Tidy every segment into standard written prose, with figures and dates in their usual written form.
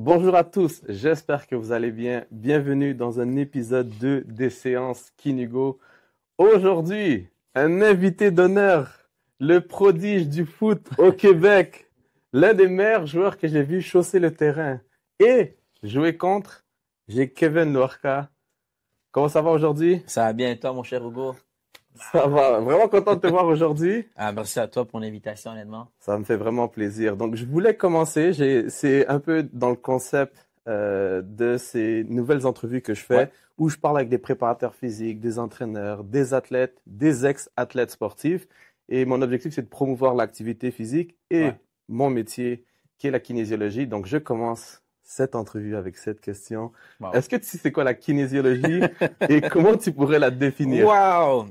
Bonjour à tous, j'espère que vous allez bien. Bienvenue dans un épisode 2 des séances Kinugo. Aujourd'hui, un invité d'honneur, le prodige du foot au Québec, l'un des meilleurs joueurs que j'ai vu chausser le terrain. Et jouer contre, j'ai Kevin Lorca. Comment ça va aujourd'hui? Ça va bien et toi, mon cher Hugo? Ça va, vraiment content de te voir aujourd'hui. Merci à toi pour l'invitation, honnêtement. Ça me fait vraiment plaisir. Donc, je voulais commencer. C'est un peu dans le concept de ces nouvelles entrevues que je Ouais, fais, où je parle avec des préparateurs physiques, des entraîneurs, des athlètes, des ex-athlètes sportifs. Et mon objectif, c'est de promouvoir l'activité physique et ouais. mon métier, qui est la kinésiologie. Donc, je commence cette entrevue avec cette question. Wow. Est-ce que tu sais c'est quoi la kinésiologie et comment tu pourrais la définir? Wow!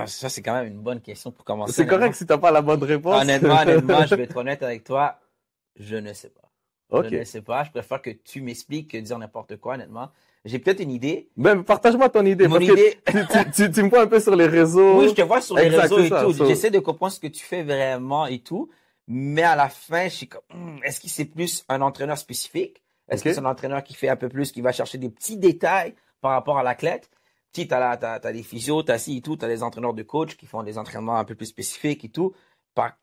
Ça, c'est quand même une bonne question pour commencer, C'est correct honnêtement. si tu n'as pas la bonne réponse. Honnêtement, je vais être honnête avec toi. Je ne sais pas. Je OK. ne sais pas. Je préfère que tu m'expliques que dire n'importe quoi, honnêtement. J'ai peut-être une idée. Ben, partage-moi ton idée, Mon parce que idée, tu me vois un peu sur les oui, réseaux. je te vois sur les Exact, réseaux c'est et ça. tout. J'essaie de comprendre ce que tu fais vraiment et tout. Mais à la fin, je suis comme, est-ce que c'est plus un entraîneur spécifique? Est-ce que c'est OK? un entraîneur qui fait un peu plus, qui va chercher des petits détails par rapport à l'athlète? Tu sais, t'as des physios, t'as ci et tout, t'as des entraîneurs de coach qui font des entraînements un peu plus spécifiques et tout. Par-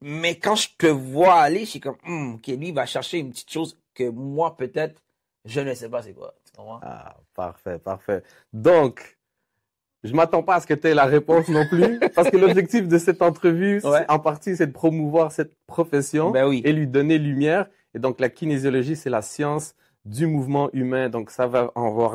Mais quand je te vois aller, je suis comme, ok, lui, il va chercher une petite chose que moi, peut-être, je ne sais pas c'est quoi. Tu comprends? Ah, parfait, parfait. Donc, je m'attends pas à ce que tu aies la réponse non plus, parce que l'objectif de cette entrevue, Ouais. en partie, c'est de promouvoir cette profession Ben oui. et lui donner lumière. Et donc, la kinésiologie, c'est la science du mouvement humain. Donc, ça va avoir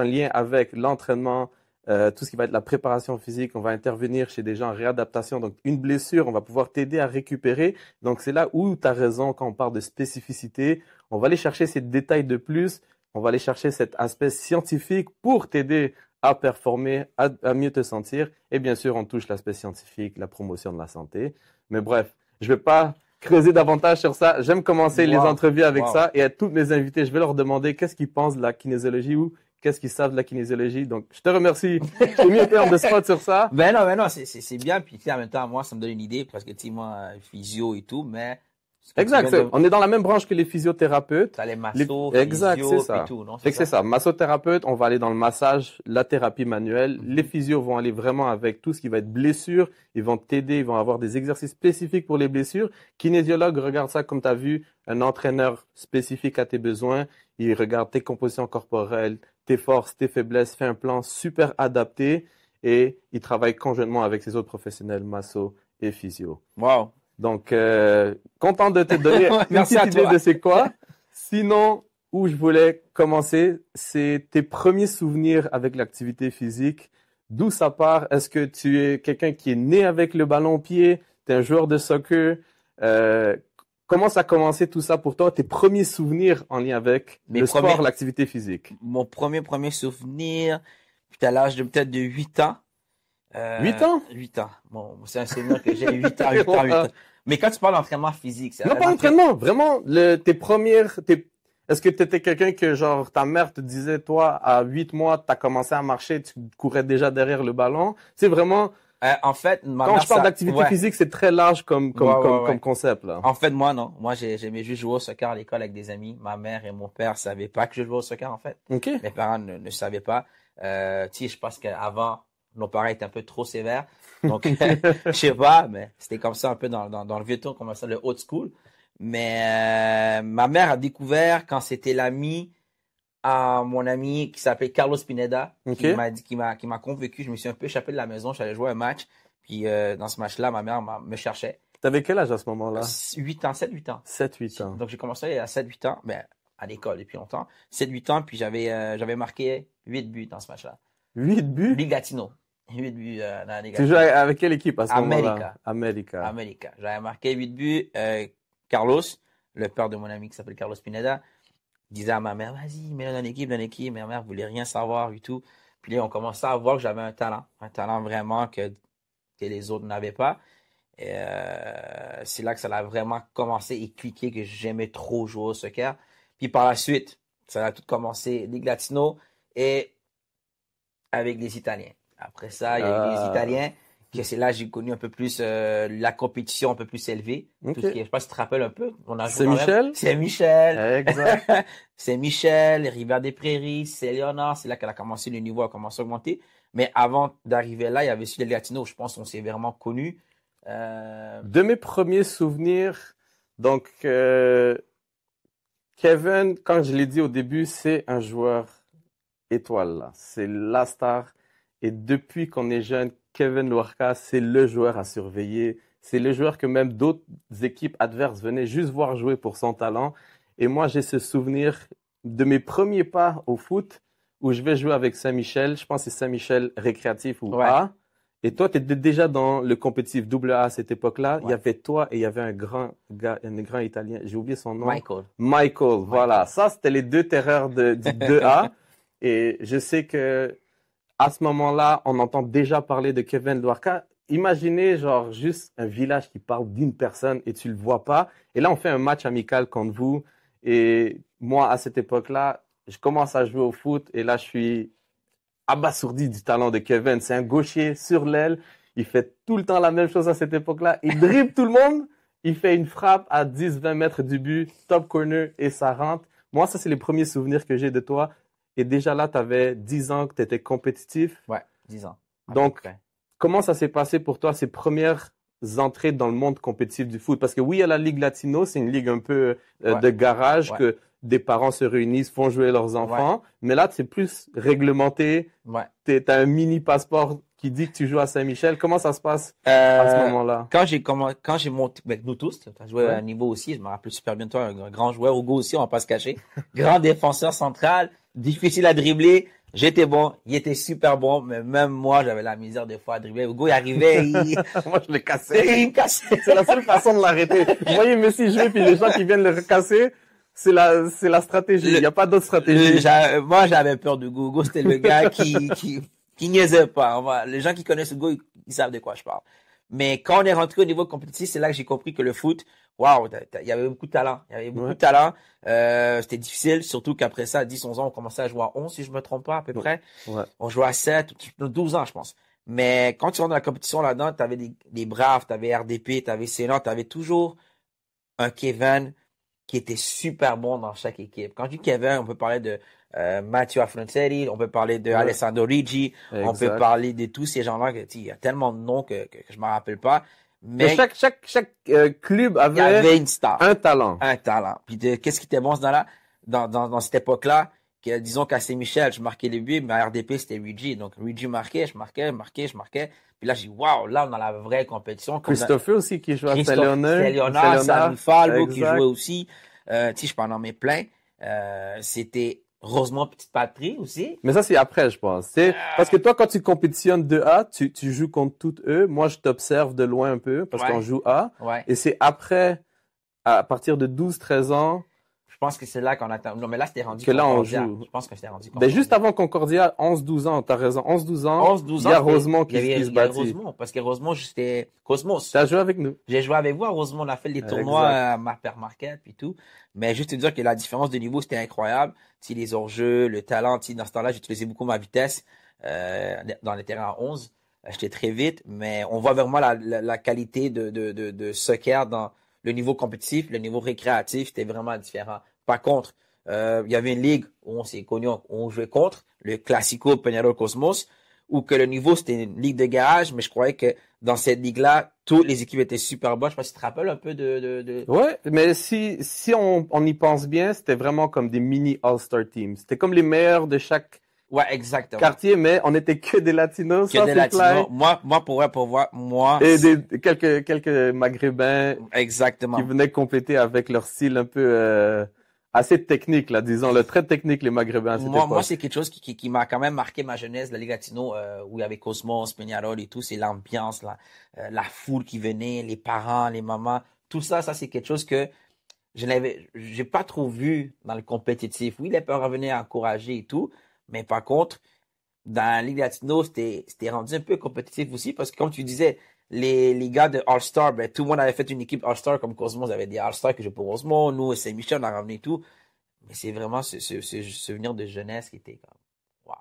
un lien avec l'entraînement, tout ce qui va être la préparation physique. On va intervenir chez des gens en réadaptation. Donc, une blessure, on va pouvoir t'aider à récupérer. Donc, c'est là où tu as raison quand on parle de spécificité. On va aller chercher ces détails de plus. On va aller chercher cet aspect scientifique pour t'aider à performer, à mieux te sentir. Et bien sûr, on touche l'aspect scientifique, la promotion de la santé. Mais bref, je ne vais pas creuser davantage sur ça. J'aime commencer les Wow. entrevues avec Wow. ça. Et à tous mes invités, je vais leur demander qu'est-ce qu'ils pensent de la kinésiologie ou qu'est-ce qu'ils savent de la kinésiologie. Donc, je te remercie. J'ai mis un peu de spot sur ça. Ben non, c'est bien. Puis, tu sais, en même temps, moi, ça me donne une idée parce que, tu sais, moi, physio et tout, mais ce que tu Exact. viens de, On est dans la même branche que les physiothérapeutes. t'as les massos, Exact, c'est physio, puis ça. tout, non? Fait C'est que c'est ça? ça. Massothérapeute, on va aller dans le massage, la thérapie manuelle. Les Mhm. physios vont aller vraiment avec tout ce qui va être blessure. Ils vont t'aider, ils vont avoir des exercices spécifiques pour les blessures. Kinésiologue regarde ça comme tu as vu, un entraîneur spécifique à tes besoins. Il regarde tes compositions corporelles, tes forces, tes faiblesses, fait un plan super adapté et il travaille conjointement avec ses autres professionnels, masso et physio. Wow. Donc, content de te donner Ouais, une merci petite à idée toi. de c'est quoi. Sinon, où je voulais commencer, c'est tes premiers souvenirs avec l'activité physique. D'où ça part? Est-ce que tu es quelqu'un qui est né avec le ballon au pied? Tu es un joueur de soccer? Euh, Comment ça a commencé tout ça pour toi? Tes premiers souvenirs en lien avec Mes le sport, premiers, l'activité physique? mon premier souvenir, puis à l'âge de peut-être de 8 ans. 8 ans? 8 ans. Bon, c'est un souvenir que j'ai 8 ans, 8 ans, 8 ans. Mais quand tu parles d'entraînement physique, c'est Non, un pas entraînement. entraînement, vraiment, est-ce que tu étais quelqu'un que, genre, ta mère te disait, toi, à 8 mois, tu as commencé à marcher, tu courais déjà derrière le ballon? C'est vraiment, En fait, ma quand mère, je parle ça, d'activité ouais, physique, c'est très large comme, ouais, comme, ouais, comme, comme ouais. concept, là. En fait, moi, non. Moi, j'aimais juste jouer au soccer à l'école avec des amis. Ma mère et mon père savaient pas que je jouais au soccer, en fait. OK? Mes parents ne savaient pas. Tu sais, je pense qu'avant, nos parents étaient un peu trop sévères. Donc, je sais pas, mais c'était comme ça un peu dans le vieux tour, comme ça, le old school. Mais ma mère a découvert quand c'était l'ami à mon ami qui s'appelait Carlos Pineda, qui OK? m'a dit, qui m'a convaincu. Je me suis un peu échappé de la maison. J'allais jouer un match. Puis dans ce match-là, ma mère me cherchait. T'avais quel âge à ce moment-là? 8 ans, 7 8 ans. 7, 8 ans. Donc j'ai commencé à 7 8 ans, mais à l'école depuis longtemps. 7 8 ans, puis j'avais marqué 8 buts dans ce match-là. 8 buts? Ligue Latino. 8 buts dans la Ligue Tu jouais Latino. avec quelle équipe à ce moment-là? America. America. America. J'avais marqué 8 buts. Carlos, le père de mon ami qui s'appelle Carlos Pineda, disait à ma mère, vas-y, mets-le dans l'équipe, dans l'équipe. Ma mère voulait rien savoir du tout. Puis là, on commençait à voir que j'avais un talent vraiment que les autres n'avaient pas. Et c'est là que ça a vraiment commencé et cliqué que j'aimais trop jouer au soccer. Puis par la suite, ça a tout commencé Ligue Latino et avec les Italiens. Après ça, il y a eu les Ah, Italiens que c'est là que j'ai connu un peu plus la compétition un peu plus élevée. Ok. Tout ce qui est, je sais pas si tu te rappelles un peu. On a joué C'est quand même. Michel? C'est Michel. Exact. C'est Michel, Rivière-des-Prairies, c'est Léonard. C'est là qu'elle a commencé, le niveau a commencé à augmenter. Mais avant d'arriver là, il y avait aussi les Latinos. Je pense qu'on s'est vraiment connus. De mes premiers souvenirs, donc Kevin, quand je l'ai dit au début, c'est un joueur étoile là. C'est la star. Et depuis qu'on est jeune, Kevin Lorca, c'est le joueur à surveiller. C'est le joueur que même d'autres équipes adverses venaient juste voir jouer pour son talent. Et moi, j'ai ce souvenir de mes premiers pas au foot où je vais jouer avec Saint-Michel. Je pense que c'est Saint-Michel récréatif ou Ouais. A. Et toi, tu étais déjà dans le compétitif double A à cette époque-là. Il y Ouais. avait toi et il y avait un grand gars, un grand Italien. J'ai oublié son nom. Michael. Voilà. Ça, c'était les deux terreurs du 2A. Et je sais que à ce moment-là, on entend déjà parler de Kevin Lorca. Imaginez, genre, juste un village qui parle d'une personne et tu le vois pas. Et là, on fait un match amical contre vous. Et moi, à cette époque-là, je commence à jouer au foot et là, je suis abasourdi du talent de Kevin. C'est un gaucher sur l'aile. Il fait tout le temps la même chose à cette époque-là. Il dribble tout le monde. Il fait une frappe à 10-20 mètres du but, top corner et ça rentre. Moi, ça, c'est les premiers souvenirs que j'ai de toi. Et déjà là, tu avais 10 ans que tu étais compétitif. Ouais, 10 ans. Donc, comment ça s'est passé pour toi, ces premières entrées dans le monde compétitif du foot? Parce que oui, il y a la Ligue Latino, c'est une ligue un peu de garage que des parents se réunissent, font jouer leurs enfants. Mais là, c'est plus réglementé. Tu as un mini passeport qui dit que tu joues à Saint-Michel. Comment ça se passe à ce moment-là? Quand j'ai monté, nous tous, tu as joué à un niveau aussi, je me rappelle super bien de toi, un grand joueur, Hugo aussi, on va pas se cacher. Grand défenseur central, difficile à dribbler. J'étais bon, il était super bon, mais même moi, j'avais la misère des fois à dribbler. Hugo, il arrivait, moi, je le cassais. Il me cassait. C'est la seule façon de l'arrêter. Vous voyez Messi jouer, puis les gens qui viennent le casser, c'est la stratégie. Il n'y a pas d'autre stratégie. Moi, j'avais peur de Hugo. Hugo, c'était le gars qui niaisait pas. Les gens qui connaissent Hugo, ils savent de quoi je parle. Mais quand on est rentré au niveau compétitif, c'est là que j'ai compris que le foot, waouh, il y avait beaucoup de talent. Il y avait beaucoup de talent. C'était difficile, surtout qu'après ça, à 10, 11 ans, on commençait à jouer à 11, si je me trompe pas, à peu près. On jouait à 7, 12 ans, je pense. Mais quand tu rentres dans la compétition là-dedans, tu avais des Braves, tu avais RDP, tu avais Célan, tu avais toujours un Kevin qui était super bon dans chaque équipe. Quand je dis Kevin, on peut parler de Matteo Affrontelli, on peut parler de Alessandro Ricci, on peut parler de tous ces gens-là. Il y a tellement de noms que je m'en rappelle pas. Mais chaque club avait une star, un talent. Un talent. Puis qu'est-ce qui était bon dans cette époque-là? Que, disons qu'à Saint-Michel, je marquais les buts, mais à RDP, c'était Ricci. Donc Ricci marquait, je marquais. Puis là, j'ai dit, waouh, là, on a la vraie compétition. Christophe aussi qui jouait à Saint-Léonard, Sami Falbo qui jouait aussi. Je peux en nommer plein. C'était Rosemont Petite Patrie aussi. Mais ça, c'est après, je pense. Parce que toi, quand tu compétitionnes 2A, tu joues contre toutes eux. Moi, je t'observe de loin un peu parce qu'on joue A. Et c'est après, à partir de 12-13 ans, je pense que c'est là qu'on attend. Non, mais là, c'était rendu que là, on Concordia. joue. Je pense que c'était rendu Concordia. Ben, juste avant Concordia, 11-12 ans, t'as raison. 11-12 ans, il y a Rosemont qui se bâtit. Rosemont, parce que Rosemont, c'était Cosmos. T'as joué avec nous. J'ai joué avec vous à Rosemont. On a fait les tournois à Marper Market puis tout. Mais juste te dire que la différence de niveau, c'était incroyable. Les hors-jeux, le talent, dans ce temps-là, j'utilisais beaucoup ma vitesse dans les terrains à 11. J'étais très vite, mais on voit vraiment la qualité de soccer dans le niveau compétitif, le niveau récréatif, c'était vraiment différent. Par contre, il y avait une ligue où on s'est connu, où on jouait contre, le Classico Peñarol Cosmos, où que le niveau, c'était une ligue de garage, mais je croyais que dans cette ligue-là, toutes les équipes étaient super bonnes. Je sais pas si tu te rappelles un peu de... Ouais, mais si on y pense bien, c'était vraiment comme des mini All-Star Teams. C'était comme les meilleurs de chaque quartier, mais on était que des Latinos. Que des Latinos. Moi. Et quelques Maghrébins. Exactement. Qui venaient compléter avec leur style un peu assez technique, là, disons, le très technique, les Maghrébins à cette époque. Moi, c'est quelque chose qui m'a quand même marqué ma jeunesse, la Ligue Latino, où il y avait Cosmos, Peñarol et tout, c'est l'ambiance, la foule qui venait, les parents, les mamans, tout ça, c'est quelque chose que j'ai pas trop vu dans le compétitif. Oui, les parents venaient encourager et tout, mais par contre, dans la Ligue Latino, c'était rendu un peu compétitif aussi, parce que comme tu disais, les gars de All-Star, ben, tout le monde avait fait une équipe All-Star comme Cosmos avait des All-Star que je pour Rosemont, nous, Saint-Michel, on a ramené tout. Mais c'est vraiment ce souvenir de jeunesse qui était comme, waouh.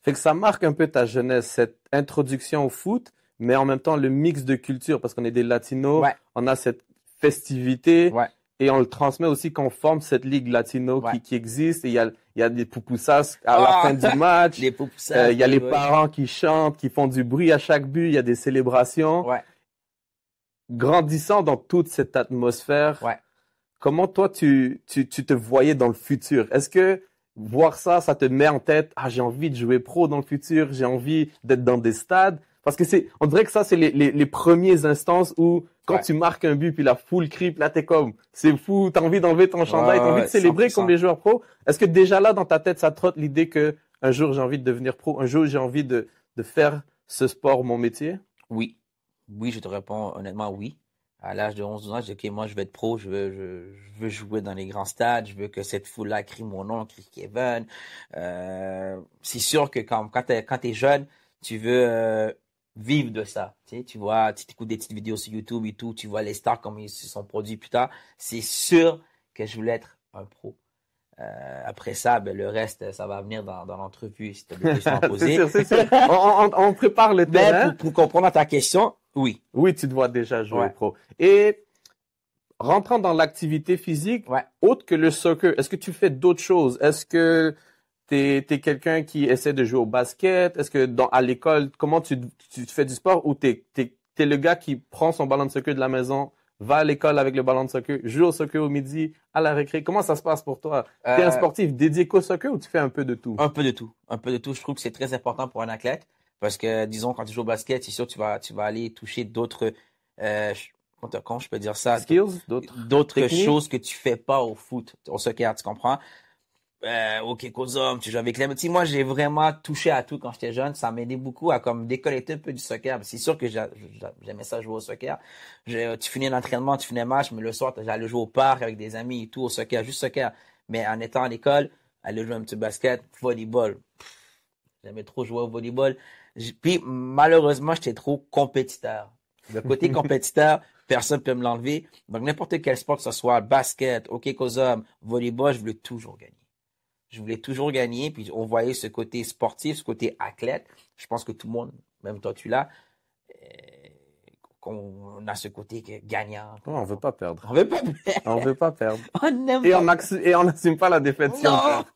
Fait que ça marque un peu ta jeunesse, cette introduction au foot, mais en même temps, le mix de culture, parce qu'on est des Latinos, Ouais, on a cette festivité ouais, et on le transmet aussi qu'on forme cette ligue latino ouais. qui existe. Et il y a des pupusas à la Ah! fin du match. Les poupoussas, Il y a les oui. parents qui chantent, qui font du bruit à chaque but. Il y a des célébrations. Ouais, Grandissant dans toute cette atmosphère, ouais. comment toi, tu te voyais dans le futur? Est-ce que voir ça, ça te met en tête, ah, j'ai envie de jouer pro dans le futur, j'ai envie d'être dans des stades? Parce que on dirait que ça, c'est les premiers instances où, quand Ouais, tu marques un but, puis la foule crie, puis là, t'es comme, c'est fou, t'as envie d'enlever ton chandail, t'as envie de ouais, célébrer comme 100%. les joueurs pro. Est-ce que déjà là, dans ta tête, ça trotte l'idée que un jour, j'ai envie de devenir pro, un jour, j'ai envie de faire ce sport mon métier? Oui. Oui, je te réponds honnêtement oui. À l'âge de 11 12 ans, je dis, OK, moi, je veux être pro, je veux jouer dans les grands stades, je veux que cette foule-là crie mon nom, crie Kevin. C'est sûr que quand t'es jeune, tu veux vivre de ça. Tu vois, tu t'écoutes des petites vidéos sur YouTube et tout, tu vois les stars comme ils se sont produits plus tard. C'est sûr que je voulais être un pro. Après ça, ben, le reste, ça va venir dans l'entrevue si tu as des questions à C'est poser. sûr, c'est sûr. On prépare le Mais terrain. pour comprendre à ta question, oui. Oui, tu te vois déjà jouer Ouais, pro. Et rentrant dans l'activité physique, ouais. autre que le soccer, est-ce que tu fais d'autres choses? Est-ce que t'es quelqu'un qui essaie de jouer au basket? Est-ce que à l'école, comment tu fais du sport ou t'es le gars qui prend son ballon de soccer de la maison, va à l'école avec le ballon de soccer, joue au soccer au midi, à la récré? Comment ça se passe pour toi? T'es un Euh, sportif dédié qu'au soccer ou tu fais un peu de tout? Un peu de tout. Un peu de tout. Je trouve que c'est très important pour un athlète parce que, disons, quand tu joues au basket, c'est sûr que tu vas aller toucher d'autres, je- comment je peux dire ça, Skills, d'autres d'autres techniques? choses que tu fais pas au foot, au soccer, tu comprends? Ok, Kozom, tu joues avec les petits. Moi, j'ai vraiment touché à tout quand j'étais jeune. Ça m'aidait beaucoup à comme déconnecter un peu du soccer. C'est sûr que j'aimais ça jouer au soccer. Tu finis l'entraînement, tu finis le match, mais le soir, j'allais jouer au parc avec des amis et tout au soccer, juste soccer. Mais en étant à l'école, aller jouer un petit basket, volleyball. J'aimais trop jouer au volleyball. Puis, malheureusement, j'étais trop compétiteur. Le côté compétiteur, personne ne peut me l'enlever. Donc, n'importe quel sport que ce soit, basket, hockey, Kozom, volleyball, je voulais toujours gagner. Je voulais toujours gagner, puis on voyait ce côté sportif, ce côté athlète. Je pense que tout le monde, même toi tu l'as, qu'on a ce côté gagnant. Oh, on veut pas perdre. On veut pas On veut pas perdre. on n'aime Et pas. on n'assume pas la défaite si on Non! perd.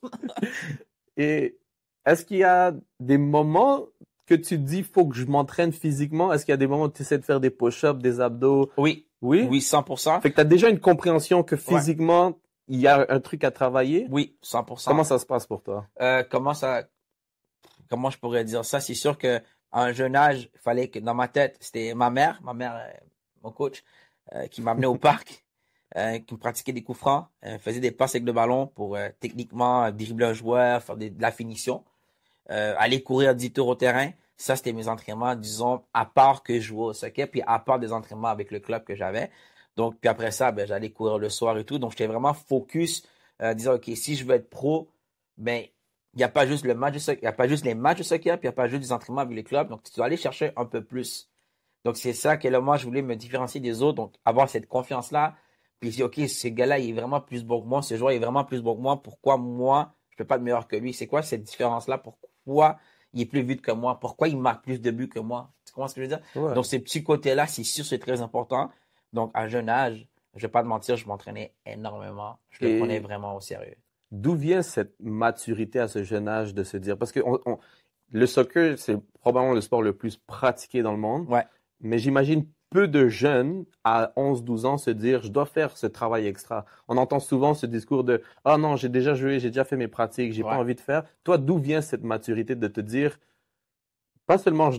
Et est-ce qu'il y a des moments que tu dis, faut que je m'entraîne physiquement? Est-ce qu'il y a des moments où tu essaies de faire des push-ups, des abdos? Oui, Oui? oui, 100%. Fait que tu as déjà une compréhension que Ouais, physiquement, il y a un truc à travailler? oui, 100%. Comment ça se passe pour toi? Comment je pourrais dire ça? C'est sûr que à un jeune âge, il fallait que dans ma tête, c'était ma mère, mon coach, qui m'amenait au parc, qui me pratiquait des coups francs, faisait des passes avec le ballon pour techniquement dribbler un joueur, faire de la finition, aller courir 10 tours au terrain. Ça, c'était mes entraînements, disons, à part que je jouais au soccer, puis à part des entraînements avec le club que j'avais. Donc, puis après ça, ben, j'allais courir le soir et tout. Donc, j'étais vraiment focus, disant, OK, si je veux être pro, ben, il n'y a pas juste le match de soccer, il n'y a pas juste les matchs de soccer, puis il n'y a pas juste des entraînements avec les clubs. Donc, tu dois aller chercher un peu plus. Donc, c'est ça que là, moi, je voulais me différencier des autres. Donc, avoir cette confiance-là. Puis, je dis, OK, ce gars-là, il est vraiment plus bon que moi. Ce joueur est vraiment plus bon que moi. Pourquoi moi, je peux pas être meilleur que lui? C'est quoi cette différence-là? Pourquoi il est plus vite que moi? Pourquoi il marque plus de buts que moi? Tu comprends ce que je veux dire? Ouais. Donc, ces petits côtés-là, c'est sûr, c'est très important. Donc, à jeune âge, je vais pas te mentir, je m'entraînais énormément. Je le prenais Et vraiment au sérieux. d'où vient cette maturité à ce jeune âge de se dire, parce que le soccer, c'est probablement le sport le plus pratiqué dans le monde. Ouais, Mais j'imagine peu de jeunes à 11, 12 ans se dire, je dois faire ce travail extra. On entend souvent ce discours de, ah non, j'ai déjà joué, j'ai déjà fait mes pratiques, j'ai pas ouais, envie de faire. Toi, d'où vient cette maturité de te dire, pas seulement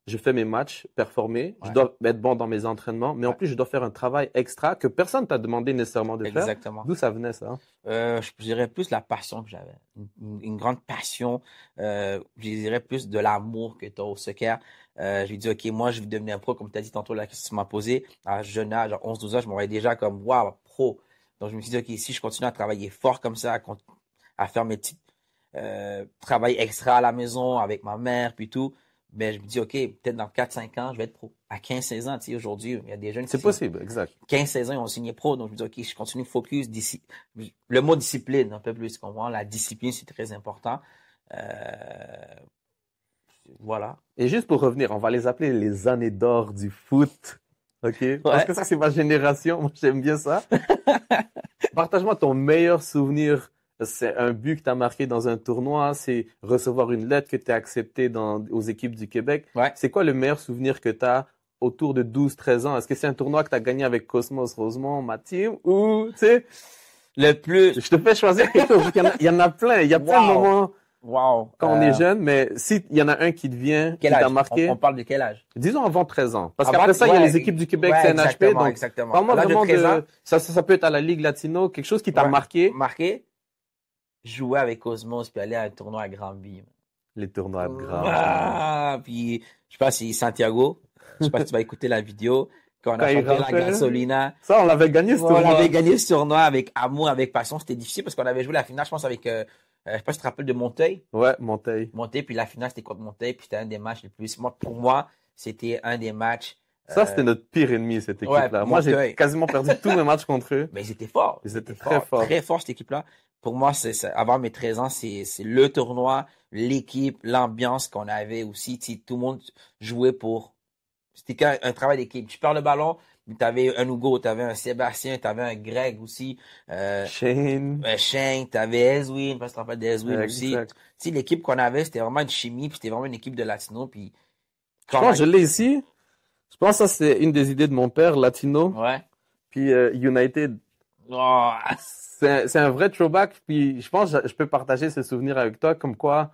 je fais mes matchs, performer, je ouais, dois être bon dans mes entraînements, mais en ouais, plus, je dois faire un travail extra que personne t'a demandé nécessairement de faire. exactement. D'où ça venait, ça? Je dirais plus la passion que j'avais. Une grande passion. Je dirais plus de l'amour que tu as au soccer. Je lui dis, OK, moi, je vais devenir pro, comme tu as dit tantôt, la question que tu m'as posée. À jeune âge, à 11 12 ans, je m'aurais déjà comme, waouh, pro. Donc, je me suis dit, OK, si je continue à travailler fort comme ça, à faire mes petits travail extra à la maison avec ma mère, puis tout, ben, je me dis, OK, peut-être dans 4 5 ans, je vais être pro. À 15 16 ans, tu sais, aujourd'hui, il y a des jeunes qui C'est possible, exact. 15 16 ans, ils ont signé pro. Donc, je me dis, OK, je continue focus. Le mot discipline, un peu plus, tu comprends? La discipline, c'est très important. Euh, voilà. Et juste pour revenir, on va les appeler les années d'or du foot. OK? Parce que ça, c'est ma génération. Moi, j'aime bien ça. Partage-moi ton meilleur souvenir. C'est un but que tu as marqué dans un tournoi, c'est recevoir une lettre que tu as acceptée aux équipes du Québec. Ouais. C'est quoi le meilleur souvenir que tu as autour de 12-13 ans? Est-ce que c'est un tournoi que tu as gagné avec Cosmos Rosemont, ma team, ou, tu sais, Le plus. je te fais choisir quelque chose. Il y en a plein. Il y a plein de moments Wow. quand on est jeune, mais si il y en a un qui te vient, qui Quel t'a âge? marqué, On parle de quel âge? disons avant 13 ans. Parce Avant- qu'après ça, il y a ouais, les équipes du Québec, ouais, CNHP. exactement, Donc, exactement. parle-moi À l'âge de vraiment 13 ans, de, ça peut être à la Ligue Latino, quelque chose qui t'a ouais, marqué. marqué, jouer avec Cosmos puis aller à un tournoi à Granby. Les tournois de Granby. Ah, puis je sais pas si Santiago, je sais pas si tu vas écouter la vidéo quand on a Quand il chanté la rentrait. Gasolina. Ça, on l'avait gagné ce On tournoi. avait gagné ce tournoi avec amour, avec passion. C'était difficile parce qu'on avait joué la finale, je pense, avec, je sais pas si tu te rappelles de Monteuil. Ouais, Monteil. Monteuil, puis la finale, c'était contre Monteuil, puis c'était un des matchs les plus. Pour moi, c'était un des matchs. Ça, c'était notre pire ennemi, cette ouais, équipe-là. Moi, j'ai Monteil. quasiment perdu tous mes matchs contre eux. Mais ils étaient forts. Ils étaient très forts. Très forts, cette équipe-là. Pour moi, avant mes 13 ans, c'est le tournoi, l'équipe, l'ambiance qu'on avait aussi. Tout le monde jouait pour. C'était un travail d'équipe. Tu perds le ballon, tu avais un Hugo, tu avais un Sébastien, tu avais un Greg aussi. Shane. Shane, tu avais Ezwin, parce que tu te rappelles d'Ezwin aussi. Exact. L'équipe qu'on avait, c'était vraiment une chimie, puis c'était vraiment une équipe de Latino. Puis Je pense que je l'ai ici. Je pense que ça, c'est une des idées de mon père, Latino. Ouais. Puis United. Oh. C'est un vrai throwback. Puis je pense que je peux partager ce souvenir avec toi, comme quoi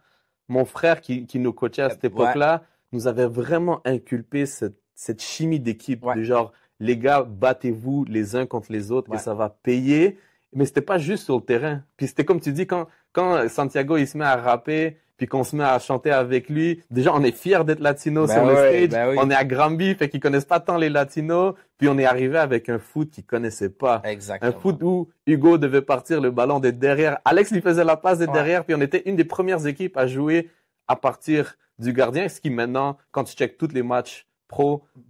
mon frère qui nous coachait à cette époque-là nous avait vraiment inculpé cette chimie d'équipe. Ouais. Du genre, les gars, battez-vous les uns contre les autres, que ça va payer. Mais c'était pas juste sur le terrain. Puis c'était comme tu dis, quand Santiago il se met à rapper, puis qu'on se met à chanter avec lui, déjà on est fiers d'être latino sur le stage. On est à Granby, fait qu'ils connaissent pas tant les latinos. Puis on est arrivé avec un foot qu'ils connaissaient pas. Exactement. Un foot où Hugo devait partir le ballon de derrière. Alex lui faisait la passe de derrière, puis on était une des premières équipes à jouer à partir du gardien. Ce qui maintenant, quand tu checkes tous les matchs pro, oui,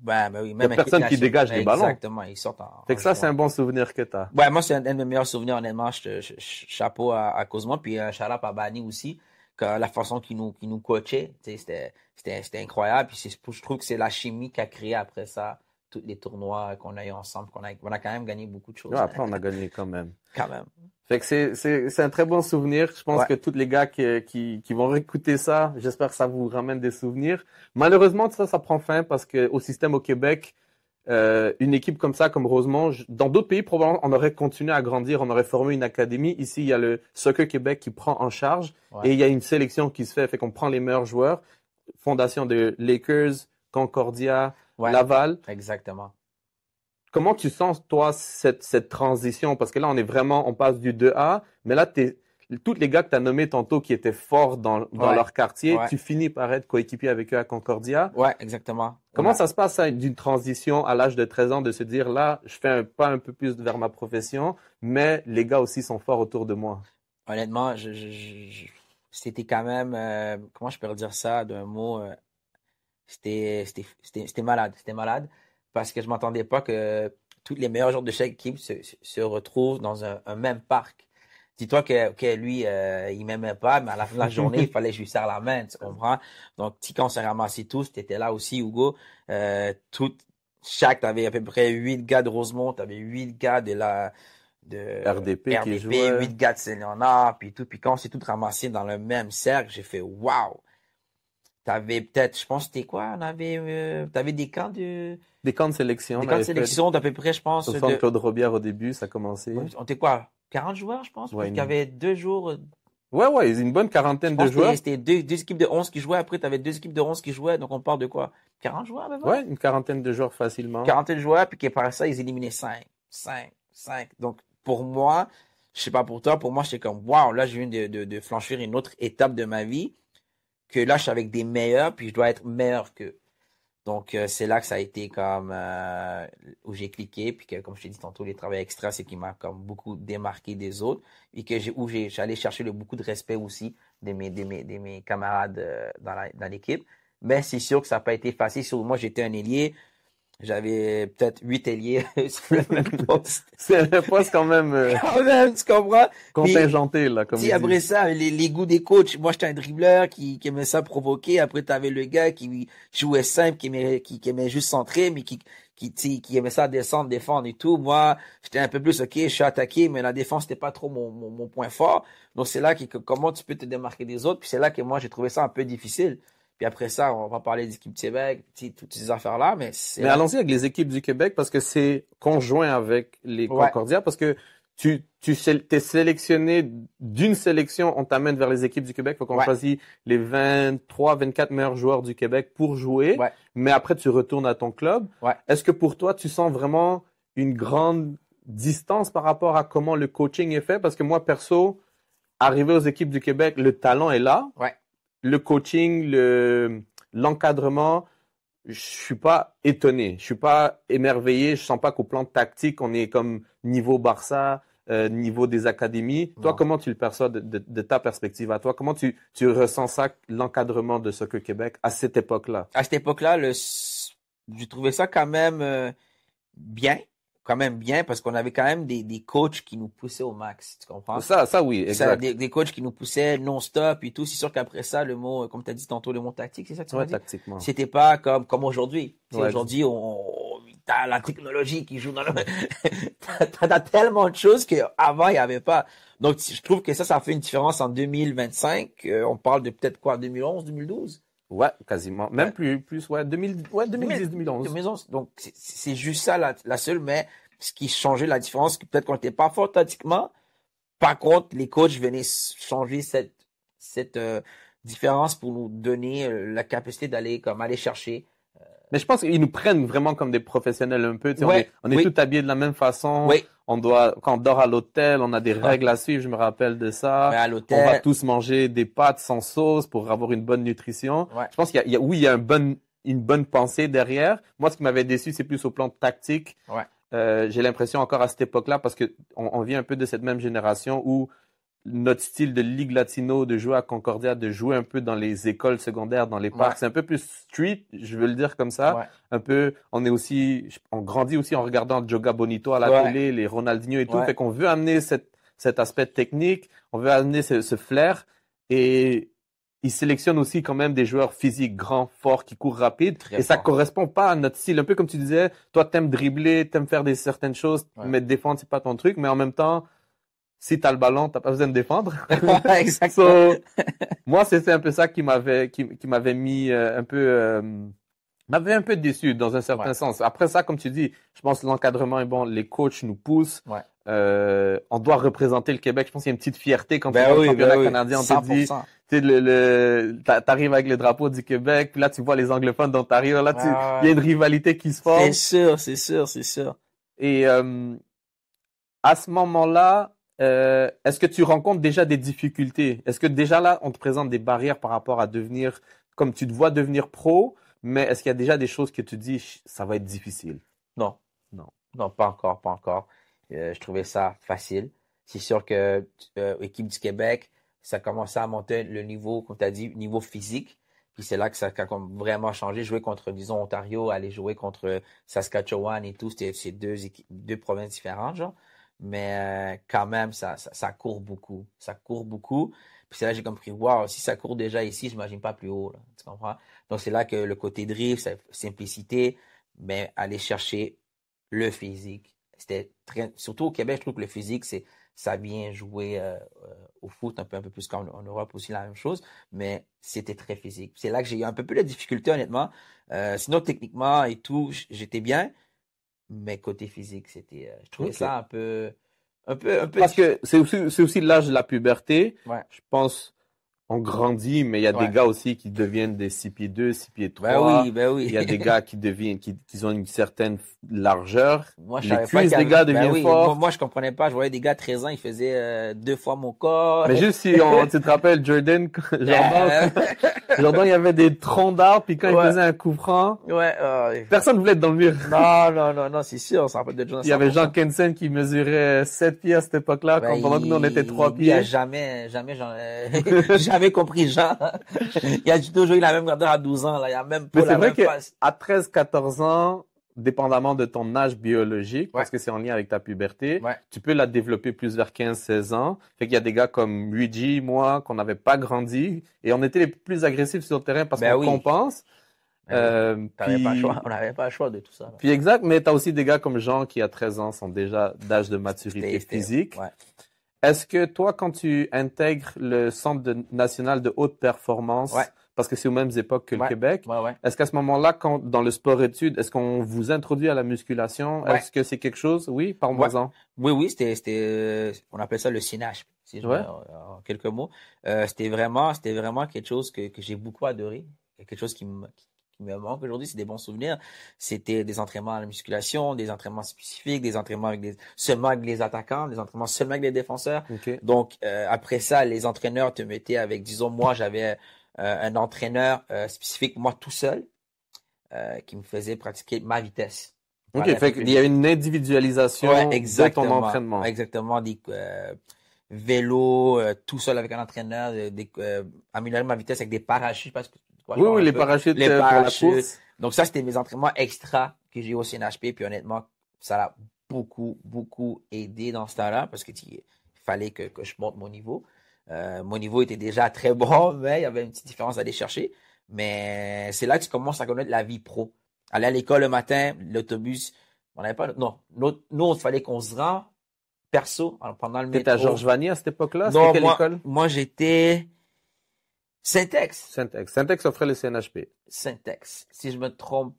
il n'y a personne qui dégage les ballons. Exactement, ils sortent fait que ça, c'est un bon souvenir que tu as. Ouais, moi, c'est un de mes meilleurs souvenirs, honnêtement. Chapeau à Cosmo, puis un shout-out à Bani aussi. Que la façon qu'il nous coachait, c'était incroyable. Puis je trouve que c'est la chimie qui a créé après ça tous les tournois qu'on a eu ensemble, on a quand même gagné beaucoup de choses. Ouais, après, on a gagné quand même. Quand même. Fait que c'est un très bon souvenir. Je pense que tous les gars qui vont réécouter ça, j'espère que ça vous ramène des souvenirs. Malheureusement, ça prend fin parce que au système au Québec, une équipe comme ça, comme Rosemont, dans d'autres pays, probablement, on aurait continué à grandir, on aurait formé une académie. Ici, il y a le Soccer Québec qui prend en charge et il y a une sélection qui se fait qu'on prend les meilleurs joueurs. Fondation de Lakers, Concordia, Laval. Exactement. Comment tu sens, toi, cette transition? Parce que là, on passe du 2A, mais là, tous les gars que tu as nommés tantôt qui étaient forts dans leur quartier, tu finis par être coéquipier avec eux à Concordia. Ouais, exactement. Comment ça se passe d'une transition à l'âge de 13 ans de se dire, là, je fais un pas un peu plus vers ma profession, mais les gars aussi sont forts autour de moi? Honnêtement, c'était quand même, comment je peux redire ça d'un mot, c'était malade. C'était malade parce que je m'attendais pas que tous les meilleurs joueurs de chaque équipe se retrouvent dans un même parc. Dis-toi que lui, il m'aimait pas, mais à la fin de la journée, il fallait que je lui serre la main, tu comprends? Donc, quand on s'est ramassés tous, t'étais là aussi, Hugo. T'avais à peu près 8 gars de Rosemont, t'avais 8 gars de RDP qui jouait. 8 gars de Saint-Léonard, puis tout. Puis quand on s'est tous ramassés dans le même cercle, j'ai fait waouh! T'avais peut-être, je pense, c'était quoi? T'avais des camps de sélection. Des camps de sélection d'à peu près, je pense. Au centre Claude Robière au début, ça a commencé. On était quoi? 40 joueurs, je pense? Parce qu'il y avait 2 jours. Ouais, une bonne quarantaine de joueurs. C'était deux équipes de 11 qui jouaient. Après, tu avais 2 équipes de 11 qui jouaient. Donc, on parle de quoi? 40 joueurs, même? Ouais, une quarantaine de joueurs facilement. 40 joueurs, puis qu'après ça, ils éliminaient 5. Donc, pour moi, je sais pas pour toi, pour moi, j'étais comme, waouh, là, je viens de franchir une autre étape de ma vie. Que là, je suis avec des meilleurs, puis je dois être meilleur qu'eux. Donc, c'est là que ça a été comme où j'ai cliqué, puis que, comme je t'ai dit tantôt, les travails extra, c'est qui m'a comme beaucoup démarqué des autres, et que j'allais chercher beaucoup de respect aussi de mes camarades dans l'équipe. Mais c'est sûr que ça n'a pas été facile. Moi, j'étais un ailier. J'avais peut-être 8 ailiers sur le même poste. C'est un poste quand même Quand même, tu comprends? contingenté, là, comme Si ils après disent. ça, les goûts des coachs, moi j'étais un dribbleur qui aimait ça provoquer. Après, t'avais le gars qui jouait simple, qui aimait juste centrer, mais tu sais, qui aimait ça descendre, défendre et tout. Moi, j'étais un peu plus, ok, je suis attaqué, mais la défense, c'était pas trop mon point fort. Donc c'est là comment tu peux te démarquer des autres. Puis c'est là que moi, j'ai trouvé ça un peu difficile. Puis après ça, on va parler d'équipe de Québec, tu sais, toutes ces affaires-là, mais c'est Mais là. allons-y avec les équipes du Québec parce que c'est conjoint avec les Ouais, Concordia parce que t'es sélectionné d'une sélection, on t'amène vers les équipes du Québec. Faut qu'on ouais, choisit les 23, 24 meilleurs joueurs du Québec pour jouer. ouais, Mais après, tu retournes à ton club. ouais. Est-ce que pour toi, tu sens vraiment une grande distance par rapport à comment le coaching est fait? Parce que moi, perso, arrivé aux équipes du Québec, le talent est là. Ouais. Le coaching, l'encadrement, je suis pas étonné, je suis pas émerveillé, je sens pas qu'au plan tactique, on est comme niveau Barça, niveau des académies. Toi, Non. comment tu le perçois de ta perspective à toi? Comment tu ressens ça, l'encadrement de Soccer Québec à cette époque-là? À cette époque-là, j'ai trouvé ça bien, quand même bien, parce qu'on avait quand même des coachs qui nous poussaient au max, tu comprends? Ça oui, Ça, exact. des coachs qui nous poussaient non-stop et tout. C'est sûr qu'après ça, le mot, comme tu as dit tantôt, le mot tactique, c'est ça que tu m'as Ouais, dit? tactiquement. C'était pas comme aujourd'hui. Tu sais, Ouais, aujourd'hui, t'as la technologie qui joue dans le, t'as tellement de choses qu'avant, il n'y avait pas. Donc, je trouve que ça fait une différence en 2025. On parle de peut-être quoi, 2011, 2012? ouais, quasiment. Même Ouais. plus, ouais, 2010, 2011. Maison. Donc, c'est juste ça la seule, mais ce qui changeait la différence, c'est que peut-être qu'on n'était pas fort tactiquement. Par contre, les coachs venaient changer cette différence pour nous donner la capacité aller chercher. Mais je pense qu'ils nous prennent vraiment comme des professionnels un peu. Tu sais, Ouais, on est oui, tous habillés de la même façon. oui. Quand on dort à l'hôtel, on a des Ouais. règles à suivre. Je me rappelle de Ouais, ça. à On va l'hôtel. tous manger des pâtes sans sauce pour avoir une bonne nutrition. Ouais, Je pense oui, il y a une bonne pensée derrière. Moi, ce qui m'avait déçu, c'est plus au plan tactique. ouais, J'ai l'impression encore à cette époque-là, parce que on vient un peu de cette même génération où notre style de Ligue Latino, de jouer à Concordia, de jouer un peu dans les écoles secondaires, dans les ouais, parcs, c'est un peu plus street, je veux le dire comme ça. ouais, Un peu, on grandit aussi en regardant Joga Bonito à la ouais, télé, les Ronaldinho et tout. ouais. Fait qu'on veut amener cet aspect technique, on veut amener ce flair. Et ils sélectionnent aussi quand même des joueurs physiques, grands, forts, qui courent rapide. Très Et ça fort. correspond pas à notre style. Un peu comme tu disais, toi, t'aimes dribbler, t'aimes faire certaines choses, Ouais. mais défendre, c'est pas ton truc. Mais en même temps, si t'as le ballon, t'as pas besoin de défendre. Ouais, exactement. So, moi, c'est un peu ça qui m'avait mis un peu, m'avait un peu déçu dans un certain Ouais, sens. Après ça, comme tu dis, je pense que l'encadrement est bon, les coachs nous poussent. ouais. On doit représenter le Québec. Je pense qu'il y a une petite fierté quand tu Ben vois le oui, championnat ben oui. canadien. On te dit, 100%. tu sais, t'arrives avec le drapeau du Québec, puis là, tu vois les anglophones d'Ontario. Là, il y a Ouais. une rivalité qui se C'est forme. sûr, c'est sûr, c'est sûr. Et à ce moment-là, est-ce que tu rencontres déjà des difficultés? Est-ce que déjà là, on te présente des barrières par rapport à devenir, comme tu te vois devenir pro, mais est-ce qu'il y a déjà des choses que tu dis, ça va être difficile? Non, Non. non, pas encore, pas encore. Je trouvais ça facile. C'est sûr que équipe du Québec, ça commençait à monter le niveau, comme tu as dit, niveau physique. Puis c'est là que ça a comme vraiment changé. Jouer contre, disons, Ontario, aller jouer contre Saskatchewan et tout, c'est deux provinces différentes, genre. Mais quand même, ça court beaucoup. Ça court beaucoup. Puis c'est là que j'ai compris, waouh, si ça court déjà ici, j'imagine pas plus haut, là. Tu comprends? Donc c'est là que le côté drift, simplicité, mais aller chercher le physique. C'était surtout au Québec, je trouve que le physique, ça vient jouer au foot un peu plus qu'en Europe aussi la même chose, mais c'était très physique. C'est là que j'ai eu un peu plus de difficulté, honnêtement. Sinon, techniquement et tout, j'étais bien, mais côté physique, je trouvais Ok. ça un peu Parce difficile. que c'est aussi l'âge de la puberté. Ouais, Je pense, on grandit, mais il y a des ouais. gars aussi qui deviennent des 6 pieds 2, 6 pieds Ben 3. oui, ben Il y a oui. des gars qui ont une certaine largeur. Moi, je Les savais pas cuisses qu'il y des gars avait. Ben deviennent oui, moi, forts. moi, je comprenais pas. Je voyais des gars de 13 ans, ils faisaient 2 fois mon corps. Mais juste si tu te rappelles, Jordan, Euh, Jordan, il y avait des troncs d'arbres, puis quand il Ouais, faisait un coup franc, ouais. personne voulait être dans le mur. Non, c'est sûr, on s'en rappelle de John Il y avait Jean 100%. Kensen qui mesurait 7 pieds à cette époque-là, Ben, pendant que nous on était 3 lui a pieds. jamais compris Jean. Il a toujours eu la même grandeur à 12 ans, là. Il a même Mais pas c'est la vrai même que face. à 13, 14 ans, dépendamment de ton âge biologique, Ouais. parce que c'est en lien avec ta puberté, Ouais. tu peux la développer plus vers 15-16 ans. Fait qu'il y a des gars comme Luigi, moi, qu'on n'avait pas grandi, et on était les plus agressifs sur le terrain parce Ben qu'on oui. compense. T'avais pas le choix. Puis, On n'avait pas le choix de tout ça. Là. puis exact, mais tu as aussi des gars comme Jean qui, à 13 ans, sont déjà d'âge de maturité physique. Ouais. Est-ce que toi, quand tu intègres le Centre national de haute performance, Ouais. parce que c'est aux mêmes époques que le Ouais. Québec, Ouais. est-ce qu'à ce moment-là, dans le sport-études, est-ce qu'on vous introduit à la musculation? Ouais. Est-ce que c'est quelque chose? Oui, parle-moi-en. Oui, c'était, on appelle ça le CNH, si je Ouais. mets en quelques mots. C'était vraiment quelque chose que j'ai beaucoup adoré. Quelque chose qui me manque aujourd'hui, c'est des bons souvenirs. C'était des entraînements à la musculation, des entraînements spécifiques, des entraînements seulement avec les attaquants, des entraînements seulement avec les défenseurs. OK. Donc, après ça, les entraîneurs te mettaient avec, disons, moi, j'avais un entraîneur spécifique, moi tout seul, qui me faisait pratiquer ma vitesse. OK, Voilà, fait qu'il y a une individualisation Ouais, de ton entraînement. Exactement, des vélos, tout seul avec un entraîneur, améliorer ma vitesse avec des parachutes, parce que Oui, les parachutes les pour la parachutes. course. Donc ça, c'était mes entraînements extra que j'ai eu au CNHP, puis honnêtement, ça l'a beaucoup aidé dans ce temps-là, parce qu'il fallait que je monte mon niveau. Mon niveau était déjà très bon, mais il y avait une petite différence à aller chercher. Mais c'est là que tu commences à connaître la vie pro. Aller à l'école le matin, l'autobus, on n'avait pas, non, nous, il fallait qu'on se rend perso pendant le métro. T'étais à Georges Vanier à cette époque-là? Non, C'était quelle école? moi, j'étais Syntex. Syntex offrait le CNHP. Syntex. Si je me trompe,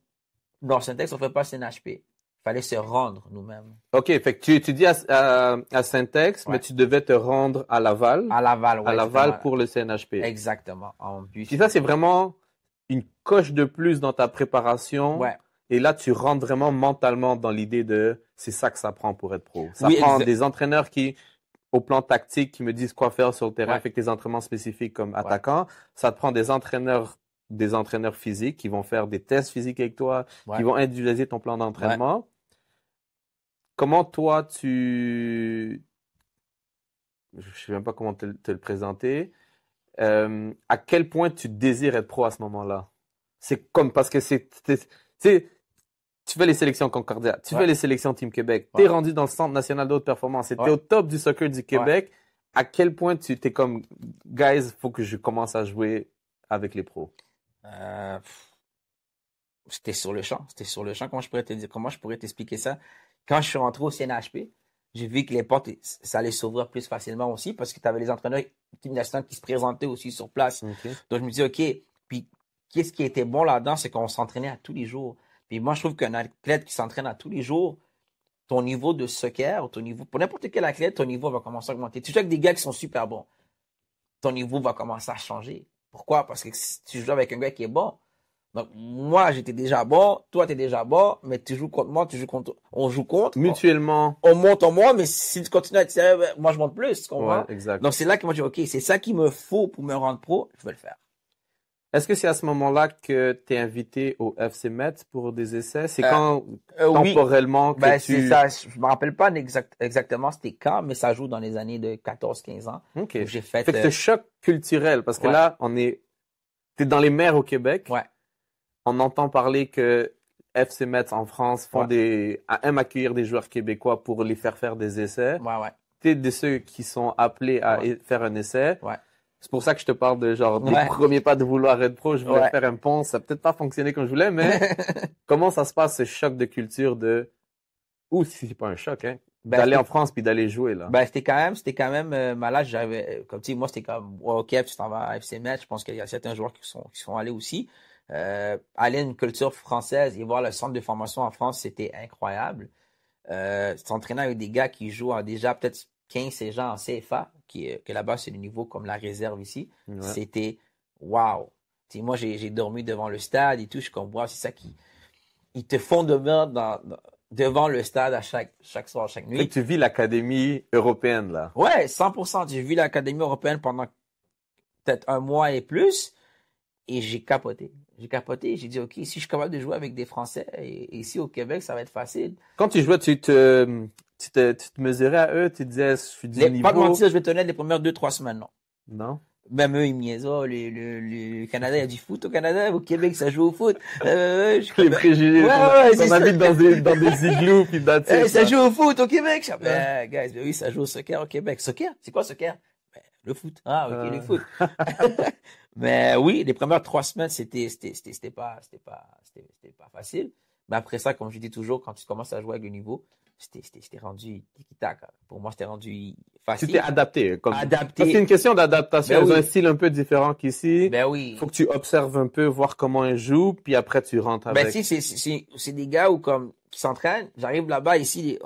non, Syntex offrait pas CNHP. Il fallait se rendre nous-mêmes. OK, fait que tu dis à Syntex, Ouais. mais tu devais te rendre à Laval. À Laval, ouais. À Laval pour le CNHP. Exactement. En bus. Puis ça, c'est vraiment une coche de plus dans ta préparation. Ouais. Et là, tu rentres vraiment mentalement dans l'idée de c'est ça que ça prend pour être pro. Ça Oui, prend des entraîneurs qui, au plan tactique, qui me disent quoi faire sur le terrain, Ouais. fait que des entraînements spécifiques comme attaquant. Ça te prend des entraîneurs physiques qui vont faire des tests physiques avec toi, Ouais. qui vont individualiser ton plan d'entraînement. Comment toi, je sais même pas comment te le présenter. À quel point tu désires être pro à ce moment-là? C'est comme, parce que tu sais, tu fais les sélections Concordia, tu Ouais. fais les sélections Team Québec, Ouais. t'es rendu dans le Centre national de haute performance, t'es Ouais. au top du soccer du Québec. À quel point t'es comme, guys, faut que je commence à jouer avec les pros? C'était sur le champ. Comment je pourrais te dire, comment je pourrais t'expliquer ça? Quand je suis rentré au CNHP, j'ai vu que les portes, ça allait s'ouvrir plus facilement aussi parce que tu avais les entraîneurs Team national qui se présentaient aussi sur place. Okay. Donc, je me dis, OK, puis qu'est-ce qui était bon là-dedans, c'est qu'on s'entraînait à tous les jours. Puis moi, je trouve qu'un athlète qui s'entraîne à tous les jours, ton niveau de soccer, pour n'importe quel athlète, ton niveau va commencer à augmenter. Tu joues avec des gars qui sont super bons. Ton niveau va commencer à changer. Pourquoi? Parce que si tu joues avec un gars qui est bon, donc moi, j'étais déjà bon, toi, t'es déjà bon, mais tu joues contre moi, on joue contre. Mutuellement. On monte en moi, mais si tu continues à être sérieux, moi, je monte plus, tu comprends? Ouais, exact. Donc, c'est là que moi, je dis, OK, c'est ça qu'il me faut pour me rendre pro, je vais le faire. Est-ce que c'est à ce moment-là que tu es invité au FC Metz pour des essais? C'est quand temporellement que ben, c'est ça. Je me rappelle pas exactement c'était quand, mais ça joue dans les années de 14-15 ans. OK. J'ai fait que ce choc culturel, parce que là, t'es dans les mers au Québec. Ouais. On entend parler que FC Metz en France aiment accueillir des joueurs québécois pour les faire des essais. Ouais. T'es de ceux qui sont appelés à faire un essai. Ouais. C'est pour ça que je te parle de genre des premiers pas de vouloir être pro. Je voulais faire un pont. Ça n'a peut-être pas fonctionné comme je voulais, mais comment ça se passe, ce choc de culture ou si c'est pas un choc, hein, d'aller en France puis d'aller jouer, là? Ben, c'était quand même malade. J'avais, comme tu sais, moi, c'était comme, OK, tu t'en vas à FC Metz. Je pense qu'il y a certains joueurs qui sont allés aussi. Aller à une culture française et voir le centre de formation en France, c'était incroyable. S'entraîner avec des gars qui jouent déjà peut-être 15 ans en CFA, que là-bas, c'est le niveau comme la réserve ici. Ouais. C'était wow. T'sais, moi, j'ai dormi devant le stade et tout. Je suis comme, wow, c'est ça ils te font dormir devant le stade à chaque soir, chaque nuit. Et tu vis l'académie européenne, là. Ouais, 100%. J'ai vu l'académie européenne pendant peut-être un mois et plus. Et j'ai capoté. J'ai dit, OK, si je suis capable de jouer avec des Français, et ici au Québec, ça va être facile. Quand tu jouais, tu te mesurais à eux, tu disais, je suis du niveau. Pas de mentir, je vais te donner les premières 2-3 semaines, non. Non? Même eux, ils me niaisent. Oh, le Canada, il y a du foot au Canada. Au Québec, ça joue au foot. Les préjugés. On habite dans des igloos, puis ça joue au foot au Québec. Guys, oui, ça joue au soccer au Québec. Soccer? C'est quoi soccer? Le foot. Ah, ok, le foot. Mais oui, les premières 3 semaines, c'était pas facile. Mais après ça, comme je dis toujours, quand tu commences à jouer avec le niveau, c'était rendu tiki-tac. Pour moi, c'était rendu facile. Tu t'es adapté. Adapté. C'est une question d'adaptation. Ben oui. Un style un peu différent qu'ici. Ben oui. Faut que tu observes un peu, voir comment ils jouent, puis après tu rentres avec. Ben si, c'est des gars qui s'entraînent. J'arrive là-bas, ici,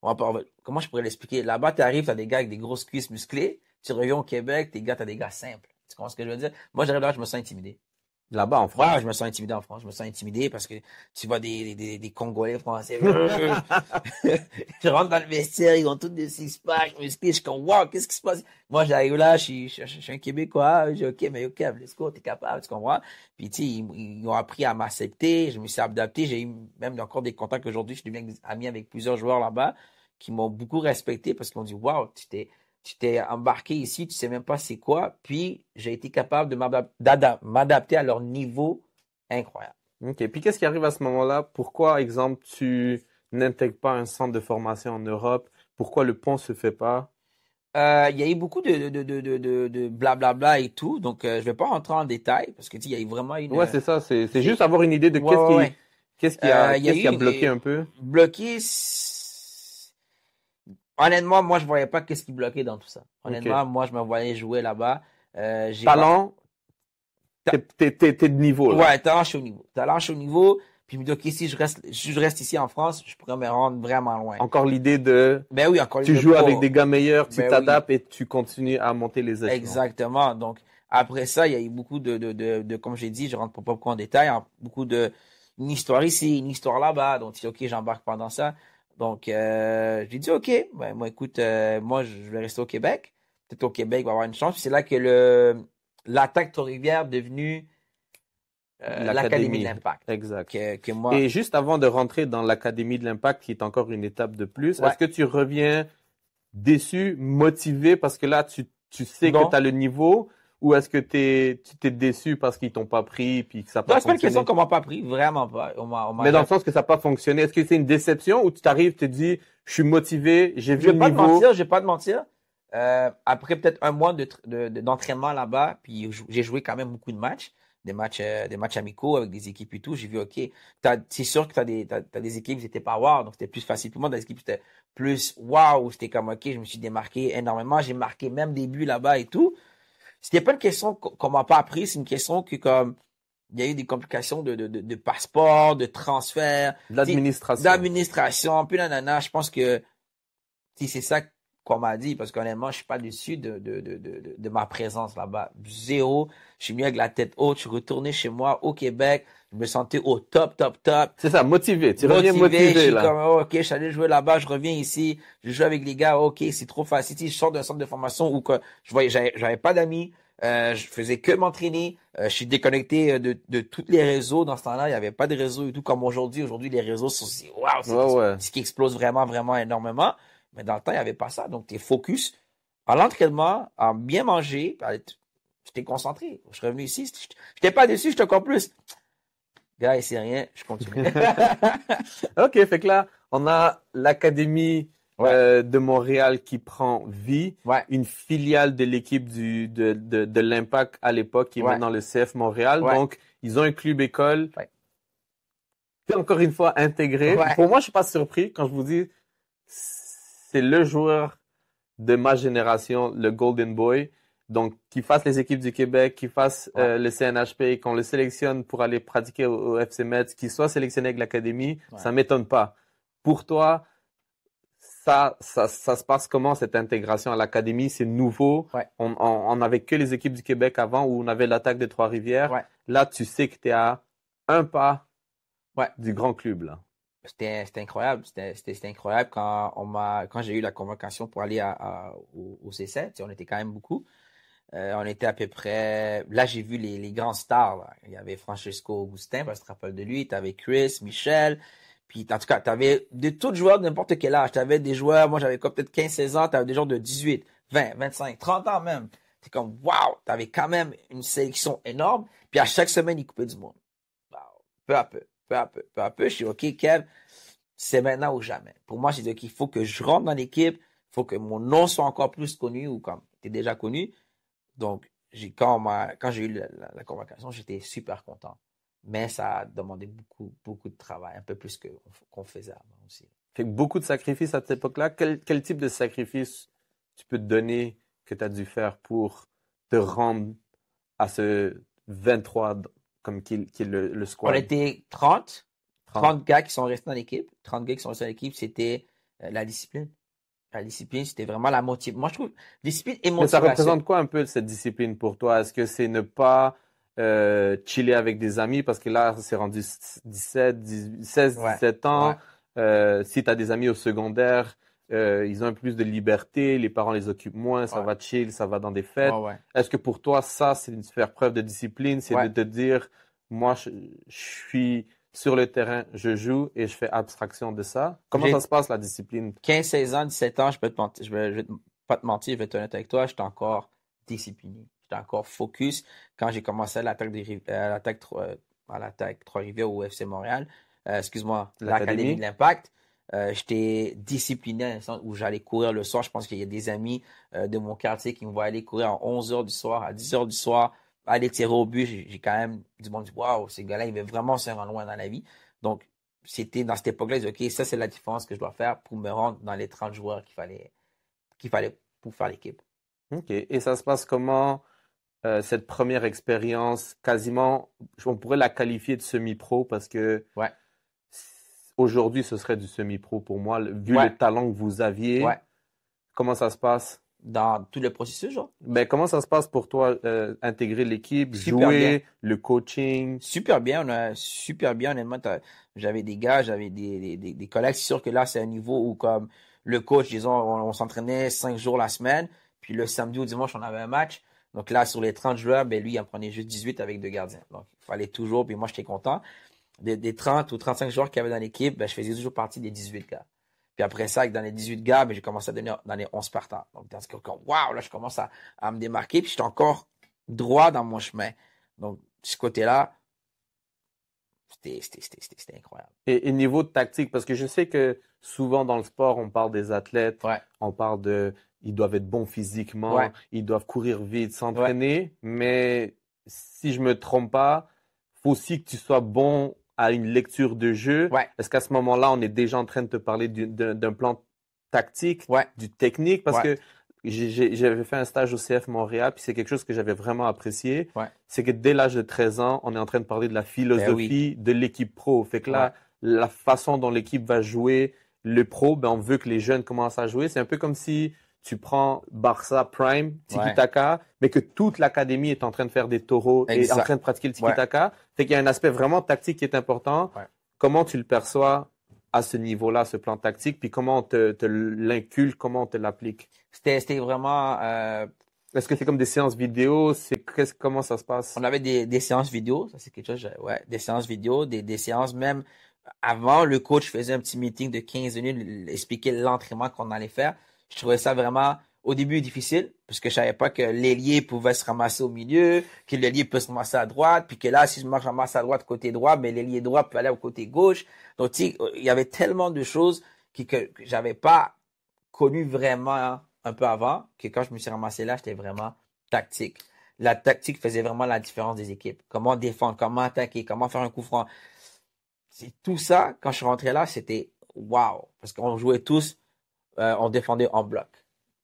comment je pourrais l'expliquer? Là-bas, t'arrives, t'as des gars avec des grosses cuisses musclées. Tu reviens au Québec, t'as des gars simples. Tu comprends ce que je veux dire? Moi, j'arrive là, je me sens intimidé. Là-bas, en France? Ouais, je me sens intimidé en France. Je me sens intimidé parce que tu vois des Congolais français. Je rentre dans le vestiaire, ils ont tous des six-packs, musclés. Je suis comme, wow, qu'est-ce qui se passe? Moi, j'arrive là, je suis un Québécois. Je dis, OK, mais OK, let's go, t'es capable, tu comprends? Puis, tu sais, ils ont appris à m'accepter. Je me suis adapté. J'ai eu même encore des contacts aujourd'hui. Je suis devenu ami avec plusieurs joueurs là-bas qui m'ont beaucoup respecté parce qu'ils m'ont dit, wow, tu t'es embarqué ici, tu sais même pas c'est quoi, puis j'ai été capable de m'adapter à leur niveau incroyable. OK. Puis qu'est-ce qui arrive à ce moment-là? Pourquoi, exemple, tu n'intègres pas un centre de formation en Europe? Pourquoi le pont se fait pas? Il y a eu beaucoup de blablabla et tout, donc je vais pas rentrer en détail parce que il y a eu vraiment une. Ouais, c'est ça. C'est juste avoir une idée de qu'est-ce qui a bloqué un peu. Bloqué. Honnêtement, moi, je voyais pas qu'est-ce qui bloquait dans tout ça. Honnêtement, moi, je me voyais jouer là-bas. Talent, t'es de niveau, là. Ouais, talent, je suis au niveau. Talent, je suis au niveau. Puis je me dis, OK, si je reste ici en France, je pourrais me rendre vraiment loin. Encore l'idée de... Ben oui, encore tu joues avec des gars meilleurs, tu t'adaptes et tu continues à monter les échelons. Exactement. Donc, après ça, il y a eu beaucoup comme j'ai dit, je rentre pas beaucoup en détail, beaucoup une histoire ici, une histoire là-bas. Donc, OK, j'embarque pendant ça. Donc, j'ai dit, OK, ben, moi, écoute, moi, je vais rester au Québec. Peut-être au Québec, il va y avoir une chance. Puis c'est là que l'attaque Trois-Rivières est devenue l'Académie de l'Impact. Exact. Que moi... Et juste avant de rentrer dans l'Académie de l'Impact, qui est encore une étape de plus, est-ce que tu reviens déçu, motivé, parce que là, tu sais que tu as le niveau, ou est-ce que tu t'es déçu parce qu'ils t'ont pas pris puis que ça n'a pas fonctionné? C'est pas une question qu'on m'a pas pris, vraiment pas. Mais dans le sens que ça n'a pas fonctionné, est-ce que c'est une déception ou tu t'arrives, tu te dis, je suis motivé, j'ai vu le niveau? Je vais pas te mentir. Après peut-être un mois d'entraînement là-bas, puis j'ai joué quand même beaucoup de matchs, des matchs amicaux avec des équipes et tout. J'ai vu, OK, c'est sûr que t'as des équipes qui étaient pas wow, donc c'était plus facile pour moi. Dans les équipes, c'était plus wow, j'étais comme, OK, je me suis démarqué énormément. J'ai marqué même des buts là-bas et tout. C'était pas une question qu'on m'a pas appris, c'est une question que comme il y a eu des complications de passeport, de transfert, d'administration, puis nanana. Je pense que c'est ça qu'on m'a dit parce qu'honnêtement, je suis pas déçu de ma présence là-bas. Zéro. Je suis mieux avec la tête haute. Je suis retourné chez moi au Québec. Je me sentais au top. C'est ça, motivé. Tu reviens motivé, je suis là. comme, OK, je suis allé jouer là-bas, je reviens ici, je joue avec les gars, OK, c'est trop facile. Je sors d'un centre de formation où j'avais pas d'amis, je faisais que m'entraîner, je suis déconnecté de tous les réseaux. Dans ce temps-là, il y avait pas de réseau et tout comme aujourd'hui. Aujourd'hui, les réseaux sont ce qui explose vraiment, vraiment énormément. Mais dans le temps, il n'y avait pas ça. Donc, tu es focus à l'entraînement, à bien manger. J'étais concentré. Je suis revenu ici. Je n'étais pas déçu, j'étais encore plus. Gars, c'est rien, je continue. OK, fait que là, on a l'Académie de Montréal qui prend vie. Ouais. Une filiale de l'équipe de l'Impact à l'époque, qui est maintenant le CF Montréal. Ouais. Donc, ils ont un club école. Ouais. Puis encore une fois, intégré. Ouais. Pour moi, je suis pas surpris quand je vous dis c'est le joueur de ma génération, le Golden Boy. Donc, qu'il fasse les équipes du Québec, qu'il fasse le CNHP, qu'on le sélectionne pour aller pratiquer au FC Metz, qu'il soit sélectionné avec l'Académie, ça m'étonne pas. Pour toi, ça se passe comment cette intégration à l'Académie? C'est nouveau. Ouais. On n'avait que les équipes du Québec avant où on avait l'attaque de Trois-Rivières. Ouais. Là, tu sais que tu es à un pas du grand club, là. C'était incroyable. C'était incroyable quand j'ai eu la convocation pour aller au C7. On était quand même beaucoup. On était à peu près... Là, j'ai vu les grands stars. Là. Il y avait Francesco Augustin, parce que tu te rappelles de lui. Tu avais Chris, Michel. Puis, en tout cas, tu avais de tous joueurs de n'importe quel âge. Tu avais des joueurs... Moi, j'avais peut-être 15-16 ans. Tu avais des joueurs de 18, 20, 25, 30 ans même. C'est comme, waouh, tu avais quand même une sélection énorme. Puis à chaque semaine, ils coupaient du monde. Wow. Peu à peu, peu à peu, peu à peu. Je suis OK, Kev, c'est maintenant ou jamais. Pour moi, j'ai dit, OK, il faut que je rentre dans l'équipe. Il faut que mon nom soit encore plus connu ou comme tu es déjà connu. Donc, quand j'ai eu la convocation, j'étais super content. Mais ça a demandé beaucoup, beaucoup de travail, un peu plus qu'on faisait avant aussi. Fait que beaucoup de sacrifices à cette époque-là. Quel type de sacrifice tu peux te donner que tu as dû faire pour te rendre à ce 23 comme qui est le On squad? était 30 gars qui sont restés dans l'équipe. 30 gars qui sont restés dans l'équipe, c'était la discipline. La discipline, c'était vraiment la motivation. Moi, je trouve discipline et Mais ça motivation. représente quoi un peu cette discipline pour toi? Est-ce que c'est ne pas chiller avec des amis parce que là, c'est rendu 16, Ouais, 17 ouais, ans. Si tu as des amis au secondaire, ils ont un peu plus de liberté, les parents les occupent moins, ça ouais, va chill, ça va dans des ouais, fêtes. ouais, Est-ce que pour toi, ça, c'est de faire preuve de discipline, c'est de ouais. te dire, moi, je suis sur le terrain, je joue et je fais abstraction de ça? Comment ça J'ai se passe, la discipline? 15, 16 ans, 17 ans, je peux te mentir, je vais pas te mentir, je vais être honnête avec toi, j'étais encore discipliné. J'étais encore focus. Quand j'ai commencé à l'attaque Trois-Rivières au FC Montréal, excuse-moi, l'Académie de L'académie? l'Impact, j'étais discipliné dans le sens où j'allais courir le soir. Je pense qu'il y a des amis de mon quartier qui me voient aller courir à 11 heures du soir, à 10 heures du soir, aller tirer au but. J'ai quand même du monde qui dit, waouh, ces gars-là, ils veulent vraiment se rendre loin dans la vie. Donc, c'était dans cette époque-là, je dis, OK, ça, c'est la différence que je dois faire pour me rendre dans les 30 joueurs qu'il fallait pour faire l'équipe. OK. Et ça se passe comment, cette première expérience, quasiment, on pourrait la qualifier de semi-pro parce que Ouais, aujourd'hui, ce serait du semi-pro pour moi, vu ouais, le talent que vous aviez. ouais. Comment ça se passe? Dans tout le processus, genre. Ben, comment ça se passe pour toi, intégrer l'équipe, Super bien. jouer, le coaching? Super bien. On a super bien, honnêtement. J'avais des gars, j'avais des collègues. C'est sûr que là, c'est un niveau où, comme le coach, disons, on s'entraînait 5 jours la semaine. Puis le samedi ou dimanche, on avait un match. Donc là, sur les 30 joueurs, ben lui, il en prenait juste 18 avec 2 gardiens. Donc, il fallait toujours, puis moi, j'étais content. Des 30 ou 35 joueurs qu'il y avait dans l'équipe, ben, je faisais toujours partie des 18 gars. Puis après ça, dans les 18 gars, ben, j'ai commencé à donner dans les 11 partants. Donc, dans ce cas, waouh, là, je commence à me démarquer, puis j'étais encore droit dans mon chemin. Donc, de ce côté-là, c'était incroyable. Et niveau de tactique, parce que je sais que souvent dans le sport, on parle des athlètes, Ouais, on parle ils doivent être bons physiquement, ouais, ils doivent courir vite, ouais, s'entraîner, mais si je me trompe pas, faut aussi que tu sois bon à une lecture de jeu. ouais, Est-ce qu'à ce moment-là, on est déjà en train de te parler d'un plan tactique, ouais, du technique? Parce ouais, que j'avais fait un stage au CF Montréal, puis c'est quelque chose que j'avais vraiment apprécié. ouais. C'est que dès l'âge de 13 ans, on est en train de parler de la Ben oui, philosophie de l'équipe pro. Fait que ouais, là, la façon dont l'équipe va jouer, le pro, ben on veut que les jeunes commencent à jouer. C'est un peu comme si tu prends Barça Prime, ouais, Tiki-Taka, mais que toute l'académie est en train de faire des taureaux et en train exact. de pratiquer le Ouais, Tiki-Taka. Fait qu'il y a un aspect vraiment tactique qui est important. ouais. Comment tu le perçois à ce niveau-là, ce plan tactique, puis comment on te l'inculque, comment on te l'applique? C'était vraiment, Est-ce que c'est comme des séances vidéo? Comment ça se passe? on avait des séances vidéo, ça c'est quelque chose, ouais, des séances vidéo, des séances même avant, le coach faisait un petit meeting de 15 minutes, expliquer l'entraînement qu'on allait faire. Je trouvais ça vraiment, au début, difficile, parce que je savais pas que l'ailier pouvait se ramasser au milieu, que l'ailier peut se ramasser à droite, puis que là, si je me ramasse à droite, côté droit, mais l'ailier droit peut aller au côté gauche. Donc, tu sais, il y avait tellement de choses que j'avais pas connu vraiment un peu avant, que quand je me suis ramassé là, j'étais vraiment tactique. La tactique faisait vraiment la différence des équipes. Comment défendre, comment attaquer, comment faire un coup franc. C'est tout ça, quand je suis rentré là, c'était wow. Parce qu'on jouait tous, on défendait en bloc.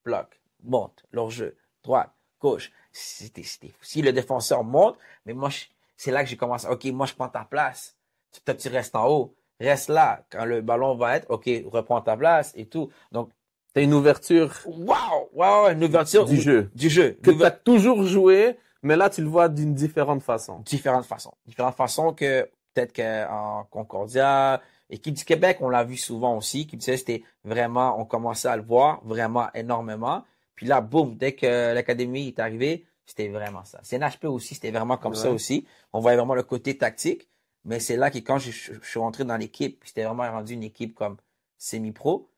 Bloc, monte, leur jeu, droite, gauche. C'était fou. Si le défenseur monte, mais moi, c'est là que j'ai commencé. OK, moi, je prends ta place. Toi, tu restes en haut. Reste là. Quand le ballon va être, OK, reprends ta place et tout. Donc, C'est une ouverture wow, wow, une ouverture du jeu du jeu. que tu as toujours joué, mais là, tu le vois d'une différente façon. Différentes façons. Différentes façons que peut-être qu'en Concordia, équipe du Québec, on l'a vu souvent aussi. Équipe du Québec, c'était vraiment, on commençait à le voir vraiment énormément. Puis là, boum, dès que l'académie est arrivée, c'était vraiment ça. CNHP aussi, c'était vraiment comme ça Ouais. aussi. On voyait vraiment le côté tactique. Mais c'est là que quand je suis rentré dans l'équipe, c'était vraiment rendu une équipe comme semi-pro.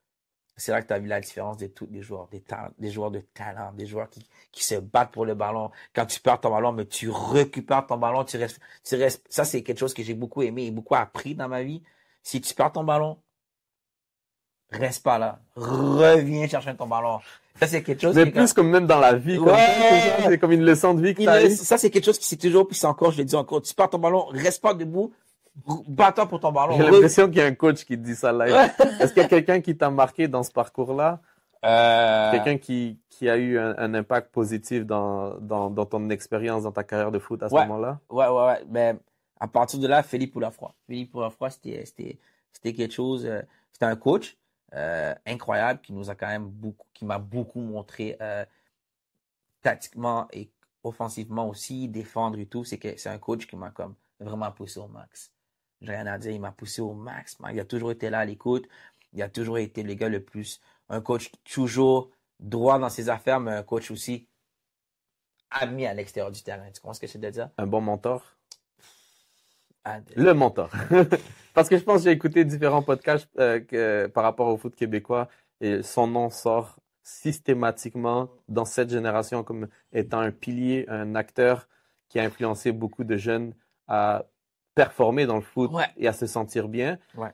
c'est là que tu as vu la différence de tous les joueurs, des joueurs de talent, des joueurs qui se battent pour le ballon. Quand tu perds ton ballon, mais tu récupères ton ballon, tu restes. Ça, c'est quelque chose que j'ai beaucoup aimé et beaucoup appris dans ma vie. Si tu perds ton ballon, reste pas là. Reviens chercher ton ballon. Ça, c'est quelque chose Mais plus comme même dans la vie, comme ça, c'est comme une leçon de vie que t'as eu. Ça, c'est quelque chose qui c'est toujours, puis c'est encore, je l'ai dit encore, tu perds ton ballon, reste pas debout, bats-toi pour ton ballon. J'ai l'impression qu'il y a un coach qui te dit ça live. Est-ce qu'il y a quelqu'un qui t'a marqué dans ce parcours-là? Quelqu'un qui a eu un impact positif dans ton expérience, dans ta carrière de foot à ce moment-là? Ouais. Mais à partir de là, Philippe Poulafroid. Philippe Poulafroid, c'était quelque chose, c'était un coach incroyable qui nous a quand même qui m'a beaucoup montré tactiquement et offensivement aussi, défendre et tout. C'est un coach qui m'a comme vraiment poussé au max. J'ai rien à dire, il m'a poussé au max. Il a toujours été là à l'écoute. Il a toujours été le gars le plus. Un coach toujours droit dans ses affaires, mais un coach aussi ami à l'extérieur du terrain. Tu comprends ce que je veux dire? Un bon mentor? Le mentor. Parce que je pense que j'ai écouté différents podcasts par rapport au foot québécois et son nom sort systématiquement dans cette génération comme étant un pilier, un acteur qui a influencé beaucoup de jeunes à performer dans le foot et à se sentir bien. Ouais.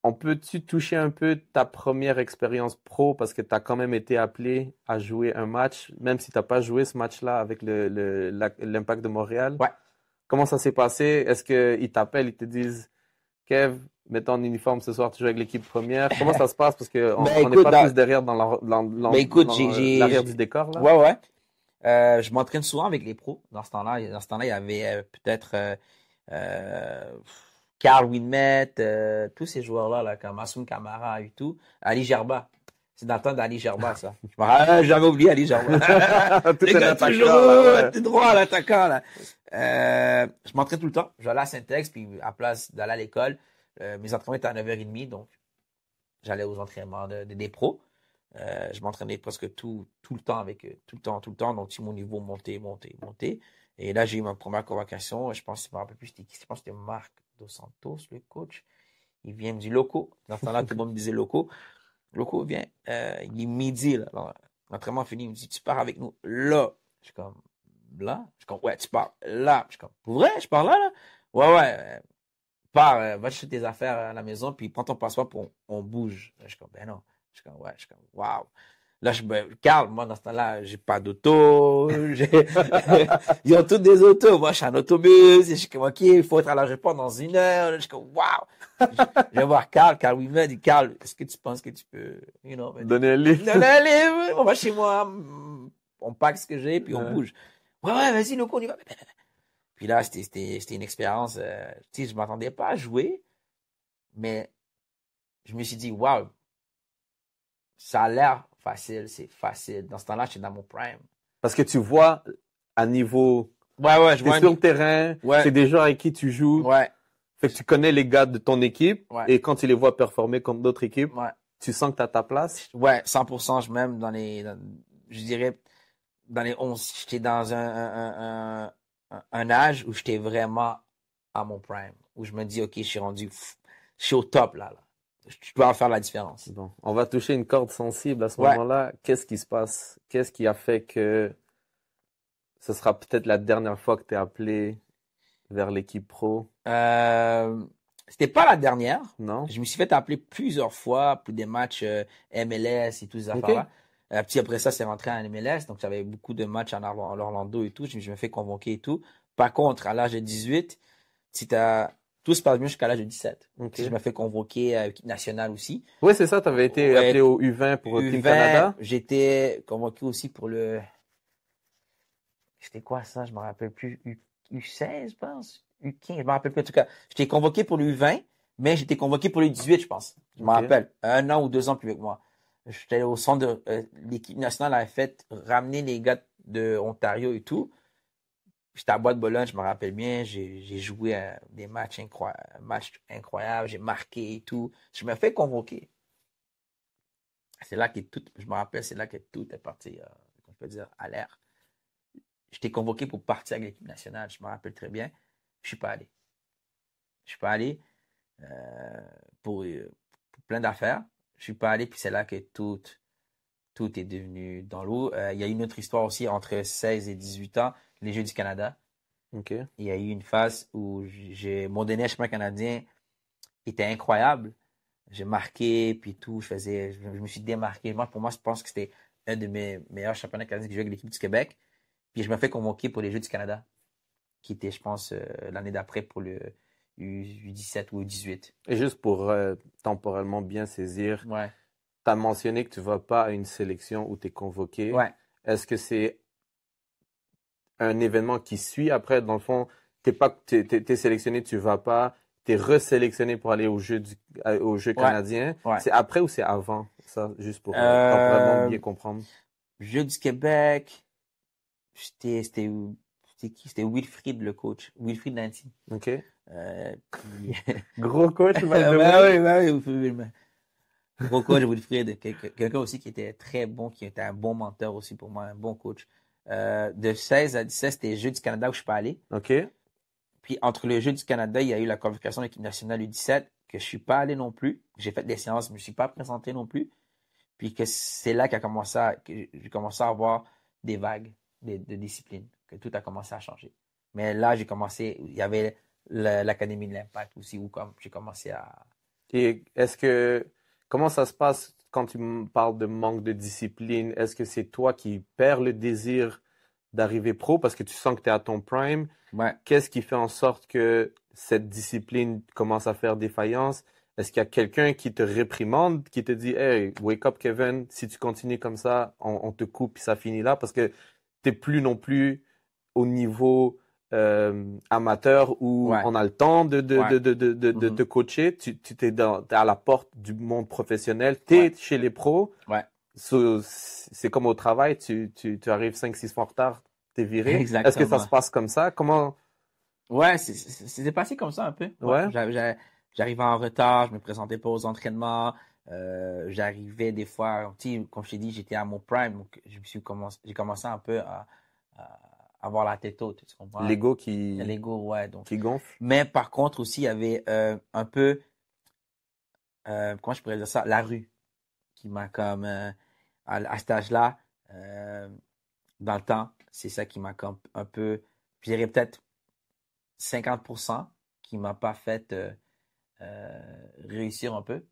On peut-tu toucher un peu ta première expérience pro parce que tu as quand même été appelé à jouer un match, même si tu n'as pas joué ce match-là avec l'Impact de Montréal? Ouais. Comment ça s'est passé? Est-ce qu'ils t'appellent, ils te disent Kev, mets ton uniforme ce soir, tu joues avec l'équipe première? Comment ça se passe? Parce qu'on n'est pas tous derrière dans l'arrière du décor. Là. Ouais. Je m'entraîne souvent avec les pros. Dans ce temps-là, il y avait peut-être Carl Winmet, tous ces joueurs-là, là, comme Assoum Kamara et tout. Ali Gerba. C'est dans le temps d'Ali Gerba, ça. J'avais oublié Ali Gerba. Tout est toujours t'es droit à l'attaquant, là. Je m'entraîne tout le temps. Je vais aller à Saint-Ex, puis à place d'aller à l'école, mes entraînements étaient à 9h30, donc j'allais aux entraînements des pros. Je m'entraînais presque tout le temps avec eux, tout le temps. Donc, si mon niveau montait. Et là, j'ai eu ma première convocation. Je pense, je me rappelle plus, je pense que c'était Marc Dos Santos, le coach. Il vient du Loco. Dans ce temps-là, tout le monde me disait Loco. Loco vient, il est midi, là. L'entraînement fini, il me dit, tu pars avec nous là. Je suis comme, là? Je suis comme, ouais, tu pars là. Je suis comme, pour vrai? Je pars là? Ouais. Pars, va chercher tes affaires à la maison, puis prends ton passeport, puis on bouge. Je suis comme, ben non. Je suis comme, waouh. Là, Carl, moi, dans ce temps-là, j'ai pas d'auto. Ils ont tous des autos. Moi, je suis en autobus. Je suis comme, OK, il faut être à l'aéroport dans 1 heure. Je suis comme, waouh. Je vais voir Carl oui, il dit, Carl, est-ce que tu penses que tu peux, donner un livre? Donner un livre. On va chez moi. On pack ce que j'ai, puis on bouge. Ouais, vas-y, Loco, on y va. Puis là, c'était une expérience, tu sais, je m'attendais pas à jouer, mais je me suis dit, waouh, ça a l'air facile, c'est facile. Dans ce temps-là, j'étais dans mon prime. Parce que tu vois à niveau. Ouais, je vois. Sur le terrain, c'est des gens avec qui tu joues. Ouais. Fait que tu connais les gars de ton équipe. Ouais. Et quand tu les vois performer contre d'autres équipes, tu sens que tu as ta place. Ouais, 100%. Je dirais, dans les 11, j'étais dans un âge où j'étais vraiment à mon prime. Où je me dis, OK, je suis au top là. Je dois faire la différence. Bon, on va toucher une corde sensible à ce moment-là. Qu'est-ce qui se passe? Qu'est-ce qui a fait que ce sera peut-être la dernière fois que tu es appelé vers l'équipe pro? C'était pas la dernière. Non. Je me suis fait appeler plusieurs fois pour des matchs MLS et tout ces affaires-là. Puis après ça, c'est rentré en MLS. Donc, j'avais beaucoup de matchs en Orlando et tout. Je me fais convoquer et tout. Par contre, à l'âge de 18, tout se passe bien jusqu'à l'âge de 17. Je me fais convoquer à l'équipe nationale aussi. Oui, c'est ça. Tu avais été appelé au U20 pour Team Canada. J'étais convoqué aussi pour C'était quoi ça? Je me rappelle plus. U16, je pense. U15, je me rappelle plus. En tout cas, j'étais convoqué pour le U20, mais j'étais convoqué pour le 18, je pense. Je me rappelle. 1 an ou 2 ans plus vieux que moi. J'étais au centre de l'équipe nationale avait fait ramener les gars de Ontario et tout. J'étais à Bois-de-Boulogne, je me rappelle bien. J'ai joué des matchs incroyables. J'ai marqué et tout. Je me fais convoquer. C'est là que je me rappelle, c'est là que tout est parti, on peut dire, à l'air. J'étais convoqué pour partir avec l'équipe nationale. Je me rappelle très bien. Je suis pas allé. Je suis pas allé pour plein d'affaires. je suis pas allé, puis c'est là que tout est devenu dans l'eau. Il y a une autre histoire aussi entre 16 et 18 ans, les Jeux du Canada. OK. Il y a eu une phase où mon dernier chemin canadien était incroyable. J'ai marqué, puis tout, je me suis démarqué. Pour moi, je pense que c'était un de mes meilleurs championnats canadiens que j'ai joué avec l'équipe du Québec. Puis je me fais convoquer pour les Jeux du Canada, qui était, je pense, l'année d'après pour le U17 ou U18. Et juste pour temporellement bien saisir, Ouais, tu as mentionné que tu vas pas à une sélection où tu es convoqué. ouais. Est-ce que c'est un événement qui suit après? Dans le fond, t'es sélectionné, tu vas pas, tu es resélectionné pour aller au jeu Ouais, canadien. ouais. C'est après ou c'est avant? Ça, juste pour temporellement Euh, bien comprendre. Jeux du Québec, c'était qui? C'était Wilfried, le coach. Wilfried Nancy. OK? Puis... Gros coach, by the Ben way. oui, ben oui, vous pouvez gros coach Wilfried, quelqu'un aussi qui était très bon, qui était un bon mentor aussi pour moi, un bon coach. De 16 à 17, c'était les Jeux du Canada où je suis pas allé. OK? Puis entre les Jeux du Canada, il y a eu la convocation de l'équipe nationale U17, que je suis pas allé non plus. J'ai fait des séances, mais je suis pas présenté non plus. Puis que c'est là que j'ai commencé à avoir des vagues de discipline, que tout a commencé à changer. Mais là, il y avait l'Académie de l'Impact aussi, où comme j'ai commencé à... Et comment ça se passe quand tu me parles de manque de discipline? Est-ce que c'est toi qui perds le désir d'arriver pro parce que tu sens que tu es à ton prime? Ouais. Qu'est-ce qui fait en sorte que cette discipline commence à faire défaillance? Est-ce qu'il y a quelqu'un qui te réprimande, qui te dit, hey, wake up, Kevin, si tu continues comme ça, on te coupe et ça finit là? Parce que t'es plus non plus au niveau amateur où Ouais, on a le temps ouais. de Mhm. te coacher. T'es à la porte du monde professionnel, tu Ouais, es chez les pros. ouais, C'est comme au travail, tu arrives 5-6 fois en retard, t'es viré. Est-ce que ça se exactement. passe comme ça? Comment? Ouais, c'est passé comme ça un peu. Ouais, Ouais? j'arrivais en retard, je me présentais pas aux entraînements. J'arrivais des fois, tu sais, comme je t'ai dit, j'étais à mon prime, donc j'ai commencé un peu à avoir la tête haute, tu comprends? L'ego qui, L'ego, ouais. Donc, qui gonfle? mais par contre aussi, il y avait un peu, comment je pourrais dire ça, la rue qui m'a comme à cet âge-là, dans le temps, c'est ça qui m'a comme un peu, je dirais peut-être 50% qui m'a pas fait réussir un peu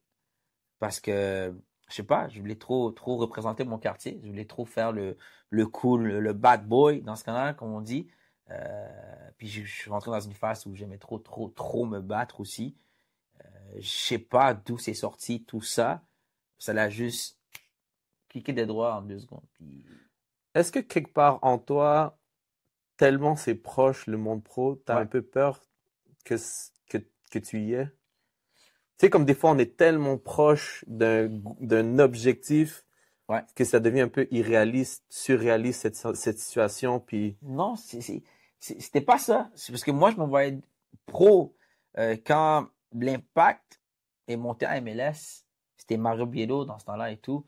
parce que je sais pas, je voulais trop représenter mon quartier, je voulais trop faire le cool, le bad boy dans ce cas-là, comme on dit. Puis je suis rentré dans une phase où j'aimais trop me battre aussi. Je sais pas d'où c'est sorti tout ça. Ça l'a juste cliqué des doigts en 2 secondes. Puis Est-ce que quelque part en toi, tellement c'est proche le monde pro, t'as un ouais, peu peur que tu y es? Tu sais, comme des fois, on est tellement proche d'un objectif ouais. que ça devient un peu irréaliste, surréaliste, cette situation. Puis, Non, c'était pas ça. C'est parce que moi, je me voyais pro quand l'Impact est monté à MLS. C'était Mario Biello dans ce temps-là et tout.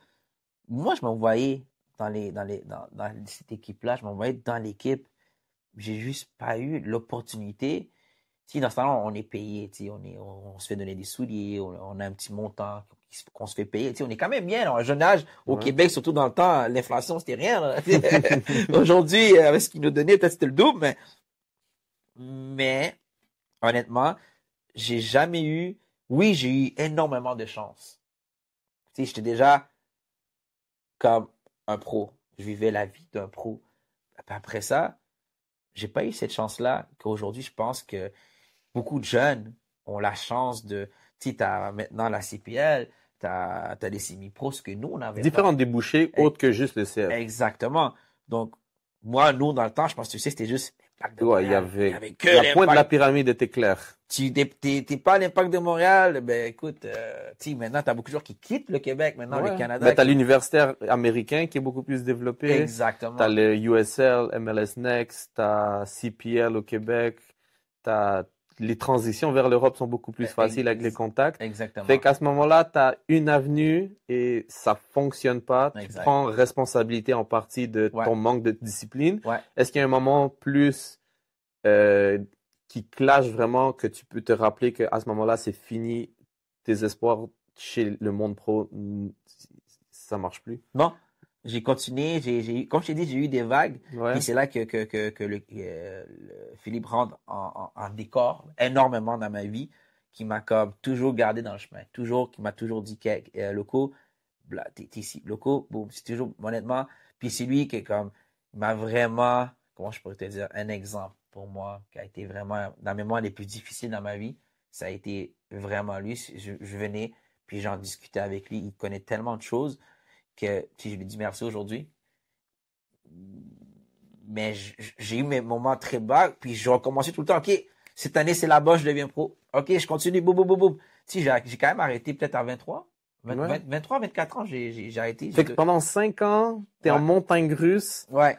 Moi, je me voyais dans cette équipe-là. Je me voyais dans l'équipe. J'ai juste pas eu l'opportunité. Tu sais, dans ce temps-là, on est payé. Tu sais, on se fait donner des souliers. On a un petit montant qu'on se fait payer. Tu sais, on est quand même bien, là, à un jeune âge. Au ouais. Québec, surtout dans le temps, l'inflation, c'était rien, là. Aujourd'hui, avec ce qu'ils nous donnaient, peut-être c'était le double, mais honnêtement, j'ai jamais eu. Oui, j'ai eu énormément de chance. Tu sais, j'étais déjà comme un pro. Je vivais la vie d'un pro. Après ça, j'ai pas eu cette chance-là qu'aujourd'hui, je pense que beaucoup de jeunes ont la chance de. Tu sais, t'as maintenant la CPL, t'as des semi-pros, ce que nous, on n'avait Différents pas. débouchés E- autres que juste le CF. Exactement. Donc, moi, nous, dans le temps, je pense que tu sais, c'était juste l'Impact de Ouais, il y Montréal. Il y avait avait que la pointe de la l'Impact. pyramide était claire. T'es pas à l'Impact de Montréal, ben écoute, tu sais, maintenant, t'as beaucoup de joueurs qui quittent le Québec, maintenant, le Ouais. Mais Canada t'as qui. l'universitaire américain qui est beaucoup plus développé. T'as Exactement. le USL, MLS Next, t'as CPL au Québec. T'as les transitions vers l'Europe sont beaucoup plus faciles avec les contacts. Fait Exactement. qu'à ce moment-là, t'as une avenue et ça fonctionne pas. Tu Exact. prends responsabilité en partie de Ouais. ton manque de discipline. Ouais. Est-ce qu'il y a un moment plus euh, qui clash vraiment que tu peux te rappeler qu'à ce moment-là, c'est fini, tes espoirs, chez le monde pro, ça marche plus? Non, j'ai continué, comme je t'ai dit, j'ai eu des vagues. Ouais. Puis c'est là que Philippe rentre en décor énormément dans ma vie, qui m'a comme toujours gardé dans le chemin. Qui m'a toujours dit que Loco, t'es ici. Loco, boum, c'est toujours, honnêtement. Puis c'est lui qui est comme, m'a vraiment, comment je pourrais te dire, un exemple pour moi, qui a été vraiment, dans les moments les plus difficiles dans ma vie, ça a été vraiment lui. Je venais, puis j'en discutais avec lui. Il connaît tellement de choses que je lui dis merci aujourd'hui. Mais j'ai eu mes moments très bas, puis je recommençais tout le temps. OK, cette année, c'est là-bas, je deviens pro. OK, je continue, boum, boum, boum, boum. Tu sais, j'ai quand même arrêté peut-être à 23. 23, 24 ans, j'ai arrêté. Fait que pendant 5 ans, t'es en montagne russe. Ouais.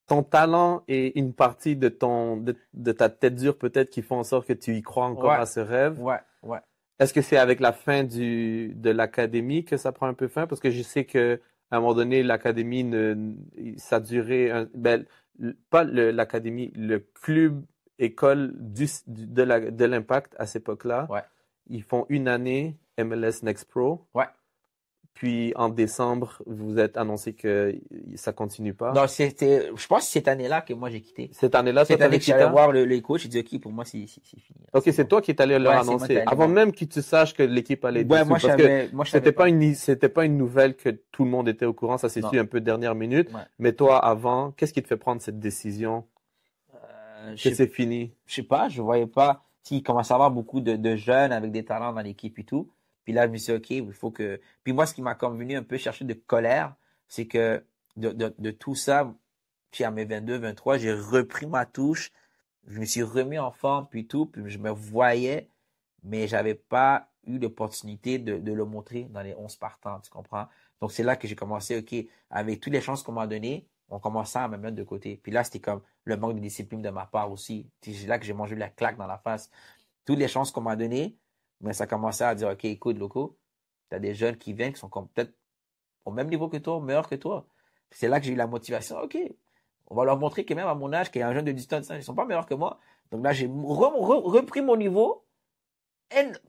Ton talent et une partie de ta tête dure peut-être qui font en sorte que tu y crois encore à ce rêve. Ouais. Est-ce que c'est avec la fin de l'académie que ça prend un peu fin? Parce que je sais que à un moment donné, l'académie ça durait pas l'académie, le club école de l'Impact à cette époque-là. Ouais. Ils font une année MLS Next Pro. Ouais. Puis en décembre, vous êtes annoncé que ça continue pas. Non, je pense que c'est cette année-là que moi j'ai quitté. Cette année-là, cette année que j'allais voir les coachs, j'ai dit OK, pour moi c'est fini. Ok, c'est toi qui es allé leur annoncer avant même que tu saches que l'équipe allait être moi, parce que c'était pas une nouvelle que tout le monde était au courant, ça s'est su un peu dernière minute. Ouais. Mais toi, avant, qu'est-ce qui te fait prendre cette décision que c'est fini? Je sais pas, je voyais pas. Il commence à y avoir beaucoup de jeunes avec des talents dans l'équipe et tout. Puis là, je me suis dit, OK, il faut que. Puis moi, ce qui m'a comme venu un peu chercher de colère, c'est que de tout ça, puis à mes 22, 23, j'ai repris ma touche. Je me suis remis en forme, puis tout. Puis je me voyais, mais j'avais pas eu l'opportunité de le montrer dans les 11 partants, tu comprends? Donc, c'est là que j'ai commencé, OK, avec toutes les chances qu'on m'a données, on commençait à me mettre de côté. Puis là, c'était comme le manque de discipline de ma part aussi. C'est là que j'ai mangé la claque dans la face. Toutes les chances qu'on m'a données, mais ça commençait à dire, OK, écoute, Loco, tu as des jeunes qui viennent, qui sont peut-être au même niveau que toi, meilleurs que toi. C'est là que j'ai eu la motivation. OK, on va leur montrer que même à mon âge, qu'il y a un jeune de 18 ans, ils ne sont pas meilleurs que moi. Donc là, j'ai repris mon niveau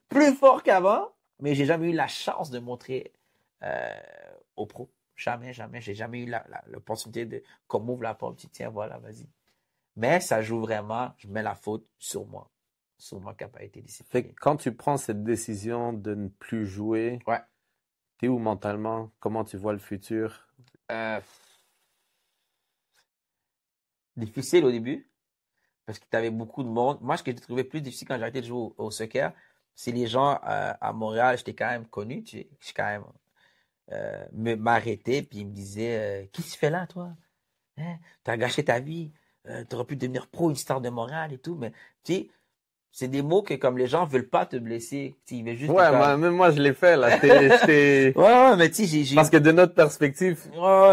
plus fort qu'avant, mais j'ai jamais eu la chance de montrer aux pros. Jamais. J'ai jamais eu l'opportunité de qu'on m'ouvre la porte, tiens, voilà, vas-y. Mais ça joue vraiment, je mets la faute sur moi qui n'a pas été discipliné. Fait que quand tu prends cette décision de ne plus jouer, t'es où mentalement? Comment tu vois le futur? Difficile au début, parce que tu avais beaucoup de monde. Moi, ce que j'ai trouvé plus difficile quand j'ai arrêté de jouer au soccer, c'est les gens à Montréal, j'étais quand même connu, tu sais, j'ai quand même m'arrêter, puis ils me disaient qu'est-ce que tu fais là, toi? Hein? Tu as gâché ta vie, tu aurais pu devenir pro, une star de Montréal et tout, mais tu sais, c'est des mots que comme les gens veulent pas te blesser. Ils veulent juste même moi je l'ai fait là. ouais, mais tu sais, parce que de notre perspective,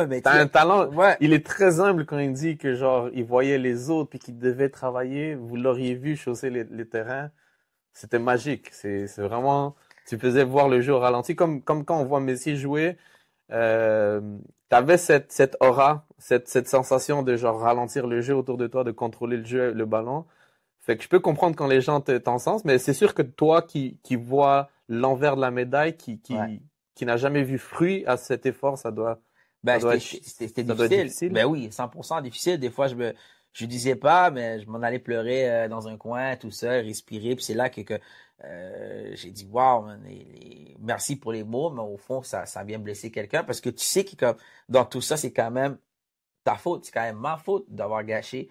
mais t'as un talent. Il est très humble quand il dit que genre il voyait les autres puis qu'il devait travailler. Vous l'auriez vu chausser les terrains. C'était magique. C'est vraiment. Tu faisais voir le jeu au ralenti comme quand on voit Messi jouer. T'avais cette aura, cette sensation de genre ralentir le jeu autour de toi, de contrôler le jeu, le ballon. Fait que je peux comprendre quand les gens t'encensent, mais c'est sûr que toi qui vois l'envers de la médaille, qui n'a jamais vu fruit à cet effort, ça doit c'était difficile. Ben oui, 100% difficile. Des fois, je disais pas, mais je m'en allais pleurer dans un coin, tout seul, respirer. Puis c'est là que j'ai dit, wow, merci pour les mots, mais au fond, ça vient blesser quelqu'un parce que tu sais que dans tout ça, c'est quand même ta faute, c'est quand même ma faute d'avoir gâché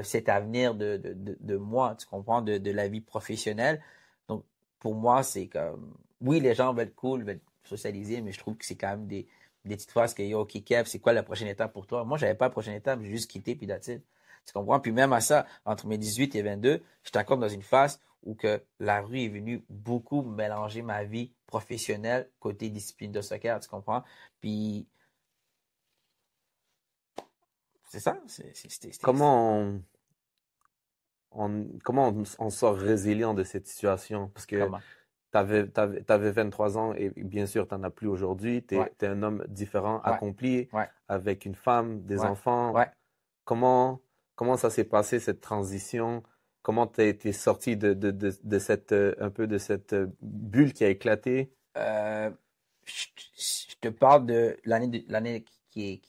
cet avenir de moi, tu comprends, de la vie professionnelle. Donc, pour moi, c'est comme, oui, les gens veulent être cool, veulent socialiser, mais je trouve que c'est quand même des petites phrases que, yo, OK, Kev, c'est quoi la prochaine étape pour toi? Moi, j'avais pas la prochaine étape, j'ai juste quitté, puis that's it. Tu comprends? Puis même à ça, entre mes 18 et 22, j'étais encore dans une phase où que la rue est venue beaucoup mélanger ma vie professionnelle côté discipline de soccer, tu comprends? Puis, c'est ça. Comment on sort résilient de cette situation? Parce que t'avais 23 ans et bien sûr, t'en as plus aujourd'hui. T'es un homme différent, accompli, avec une femme, des enfants. Comment ça s'est passé, cette transition? Comment t'as été sorti de cette, un peu de cette bulle qui a éclaté? Je te parle de l'année qui est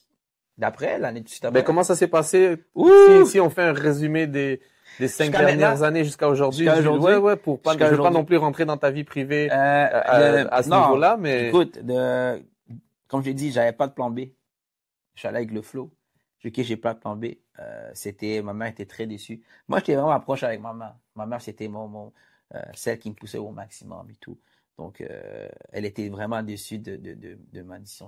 d'après, l'année tout Ben, après. comment ça s'est passé? Ouh! Si on fait un résumé des 5 Jusqu'à dernières maintenant, années jusqu'à aujourd'hui, jusqu'à aujourd'hui, ouais, pour pas, je jusqu'à veux pas aujourd'hui. non plus rentrer dans ta vie privée à ce Non, niveau-là, mais écoute, comme j'ai dit, j'avais pas de plan B. Je suis allé avec le flow. J'ai pas de plan B. Ma mère était très déçue. Moi, j'étais vraiment approche avec ma mère. Ma mère, c'était celle qui me poussait au maximum et tout. Donc, elle était vraiment déçue de ma décision.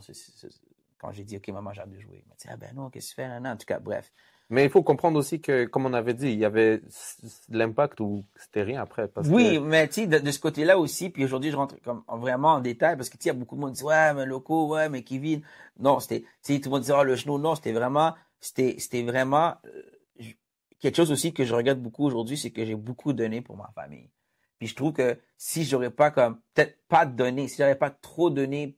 Quand j'ai dit, OK, maman, j'ai hâte de jouer. Elle m'a dit, ah ben non, qu'est-ce que tu fais? Non, en tout cas, bref. il faut comprendre aussi que, comme on avait dit, il y avait de l'impact ou c'était rien après, parce que Oui, mais tu sais, de ce côté-là aussi, puis aujourd'hui, je rentre comme vraiment en détail, parce que tu sais, il y a beaucoup de monde qui dit, ouais, mais Loco, ouais, mais Kevin. Non, tu sais, tout le monde dit, oh, le genou, non, c'était vraiment, quelque chose aussi que je regrette beaucoup aujourd'hui, c'est que j'ai beaucoup donné pour ma famille. Puis je trouve que si j'aurais pas peut-être pas donné, si j'avais pas trop donné,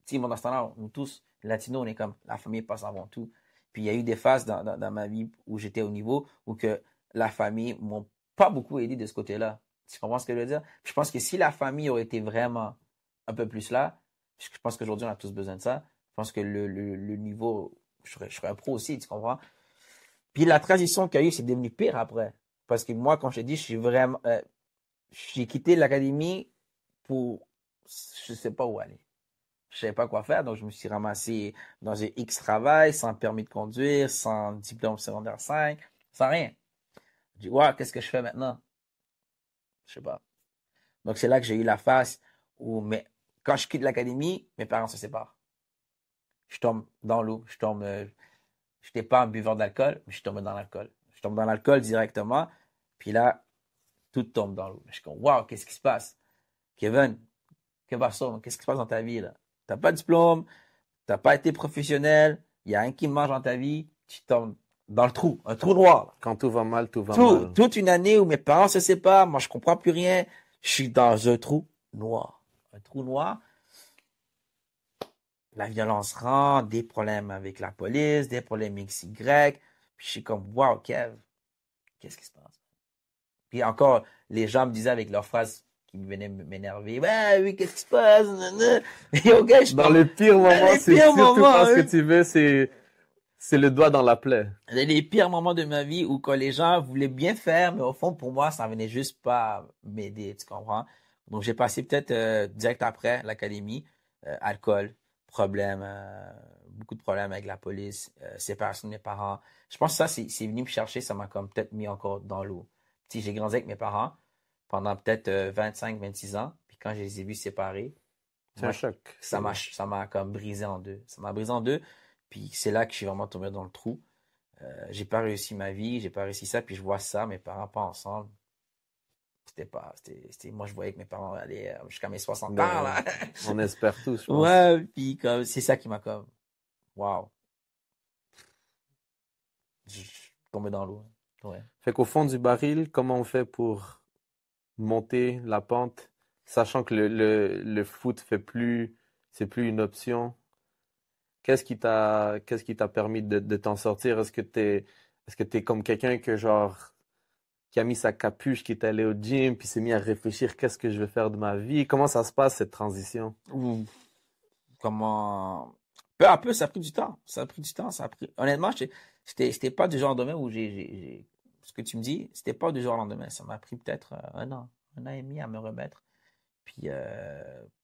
tu sais, dans ce temps-là, nous tous, les latinos, on est comme, la famille passe avant tout. Puis il y a eu des phases dans ma vie où j'étais au niveau où que la famille m'ont pas beaucoup aidé de ce côté-là. Tu comprends ce que je veux dire? Puis je pense que si la famille aurait été vraiment un peu plus là, je pense qu'aujourd'hui, on a tous besoin de ça. Je pense que le niveau, je serais un pro aussi, tu comprends? Puis la transition qu'il y a eu, c'est devenu pire après. Parce que moi, quand je te dis, j'ai quitté l'académie pour, je sais pas où aller. Je savais pas quoi faire, donc je me suis ramassé dans un X travail, sans permis de conduire, sans diplôme secondaire 5, sans rien. Je dis, ouais, qu'est-ce que je fais maintenant? Je sais pas. Donc c'est là que j'ai eu la phase où, quand je quitte l'académie, mes parents se séparent. Je tombe dans l'eau, j'étais pas un buveur d'alcool, mais je tombe dans l'alcool. Je tombe dans l'alcool directement, puis là, tout tombe dans l'eau. Je suis comme, waouh, qu'est-ce qui se passe? Kevin, qu'est-ce qui se passe dans ta vie, là? T'as pas de diplôme, t'as pas été professionnel, il y a rien qui mange dans ta vie, tu tombes dans le trou, un trou noir, là. quand tout va mal, tout va mal. Toute une année où mes parents se séparent, moi je comprends plus rien, je suis dans un trou noir. Un trou noir. La violence rentre, des problèmes avec la police, des problèmes XY. Puis je suis comme, wow, Kev, qu'est-ce qui se passe? Puis encore, les gens me disaient avec leurs phrases qui venaient m'énerver, ouais, oui, qu'est-ce qui se passe? Et au gars, Dans les pires moments, c'est surtout pas ce que tu veux, c'est le doigt dans la plaie. Les pires moments de ma vie où quand les gens voulaient bien faire, mais au fond, pour moi, ça venait juste pas m'aider, tu comprends? Donc, j'ai passé peut-être direct après l'académie, alcool, problème, beaucoup de problèmes avec la police, séparation de mes parents. Je pense que ça, c'est venu me chercher, ça m'a comme peut-être mis encore dans l'eau. Tu sais, j'ai grandi avec mes parents pendant peut-être 25-26 ans, puis quand je les ai vus séparés, C'est un choc. ça m'a comme brisé en deux. Ça m'a brisé en deux, puis c'est là que je suis vraiment tombé dans le trou. J'ai pas réussi ma vie, j'ai pas réussi ça, puis je vois ça, mes parents pas ensemble. Moi, je voyais que mes parents allaient jusqu'à mes 60 ans, là. On espère tous, je pense. Ouais, puis comme, c'est ça qui m'a comme, wow. Je suis tombé dans l'eau. Ouais. Fait qu'au fond du baril, comment on fait pour monter la pente, sachant que le foot c'est plus une option? Qu'est-ce qui t'a permis de t'en sortir? Est-ce que t'es comme quelqu'un qui a mis sa capuche, qui est allé au gym, puis s'est mis à réfléchir, qu'est-ce que je vais faire de ma vie? Comment ça se passe, cette transition? Ouh. Comment, peu à peu, ça a pris du temps. Honnêtement, c'était pas du genre de domaine où ce que tu me dis, c'était pas du genre au lendemain. Ça m'a pris peut-être un an et demi à me remettre. Puis,